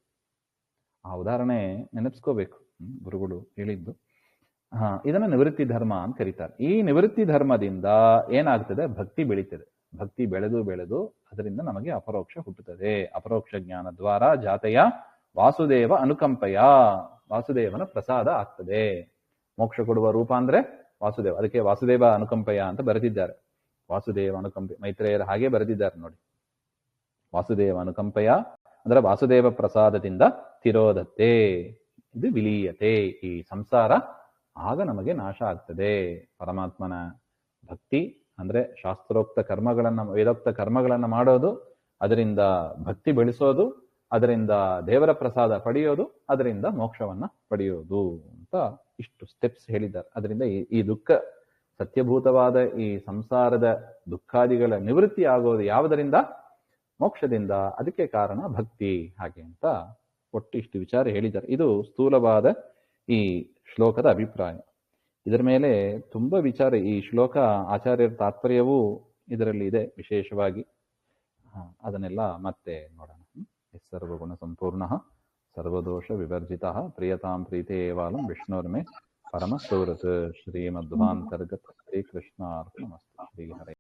ಆ ಉದಾಹರಣೆ ನೆನಪಿಸ್ಕೋಬೇಕು, ಗುರುಗಳು ಹೇಳಿದ್ದು. ಇದನ್ನ ನಿವೃತ್ತಿ ಧರ್ಮ ಅಂತ ಕರೀತಾರೆ. ಈ ನಿವೃತ್ತಿ ಧರ್ಮದಿಂದ ಏನಾಗ್ತದೆ? ಭಕ್ತಿ ಬೆಳೀತದೆ. ಭಕ್ತಿ ಬೆಳೆದು ಬೆಳೆದು ಅದರಿಂದ ನಮಗೆ ಅಪರೋಕ್ಷ ಹುಟ್ಟುತ್ತದೆ. ಅಪರೋಕ್ಷ ಜ್ಞಾನ ದ್ವಾರ ಜಾತೆಯ ವಾಸುದೇವ ಅನುಕಂಪಯ, ವಾಸುದೇವನ ಪ್ರಸಾದ ಆಗ್ತದೆ. ಮೋಕ್ಷ ಕೊಡುವ ರೂಪ ಅಂದ್ರೆ ವಾಸುದೇವ, ಅದಕ್ಕೆ ವಾಸುದೇವ ಅನುಕಂಪಯ ಅಂತ ಬರೆದಿದ್ದಾರೆ. ವಾಸುದೇವ ಅನುಕಂಪಯ ಮೈತ್ರೇಯರ ಹಾಗೆ ಬರೆದಿದ್ದಾರೆ ನೋಡಿ. ವಾಸುದೇವ ಅನುಕಂಪಯ ಅಂದ್ರೆ ವಾಸುದೇವ ಪ್ರಸಾದದಿಂದ ತಿರೋಧತೆ, ಇದು ವಿಲೀಯತೆ, ಈ ಸಂಸಾರ ಆಗ ನಮಗೆ ನಾಶ ಆಗ್ತದೆ. ಪರಮಾತ್ಮನ ಭಕ್ತಿ ಅಂದ್ರೆ ಶಾಸ್ತ್ರೋಕ್ತ ಕರ್ಮಗಳನ್ನ, ವೇದೋಕ್ತ ಕರ್ಮಗಳನ್ನ ಮಾಡೋದು, ಅದರಿಂದ ಭಕ್ತಿ ಬೆಳೆಸೋದು, ಅದರಿಂದ ದೇವರ ಪ್ರಸಾದ ಪಡೆಯೋದು, ಅದರಿಂದ ಮೋಕ್ಷವನ್ನ ಪಡೆಯೋದು ಅಂತ ಇಷ್ಟು ಸ್ಟೆಪ್ಸ್ ಹೇಳಿದ್ದಾರೆ. ಅದರಿಂದ ಈ ದುಃಖ ಸತ್ಯಭೂತವಾದ ಈ ಸಂಸಾರದ ದುಃಖಾದಿಗಳ ನಿವೃತ್ತಿ ಆಗೋದು ಯಾವುದರಿಂದ? ಮೋಕ್ಷದಿಂದ. ಅದಕ್ಕೆ ಕಾರಣ ಭಕ್ತಿ. ಹಾಗೆ ಅಂತ ಒಟ್ಟು ಇಷ್ಟು ವಿಚಾರ ಹೇಳಿದ್ದಾರೆ. ಇದು ಸ್ಥೂಲವಾದ ಈ ಶ್ಲೋಕದ ಅಭಿಪ್ರಾಯ. ಇದರ ಮೇಲೆ ತುಂಬಾ ವಿಚಾರ, ಈ ಶ್ಲೋಕ ಆಚಾರ್ಯರ ತಾತ್ಪರ್ಯವೂ ಇದರಲ್ಲಿ ಇದೆ ವಿಶೇಷವಾಗಿ. ಅದನ್ನೆಲ್ಲ ಮತ್ತೆ ನೋಡೋಣ. ಸರ್ವಗುಣ ಸಂಪೂರ್ಣ ಸರ್ವದೋಷ ವಿವರ್ಜಿತ ಪ್ರಿಯತಾಂ ಪ್ರೀತೇವಾಲಂ ವಿಷ್ಣುರ್ಮೆ ಪರಮ ಸುಹೃತ್ ಶ್ರೀಮಧ್ವಾಂತರ್ಗತ ಶ್ರೀ ಕೃಷ್ಣಾರ್ಪಣಮಸ್ತು. ಶ್ರೀ ಹರೇ.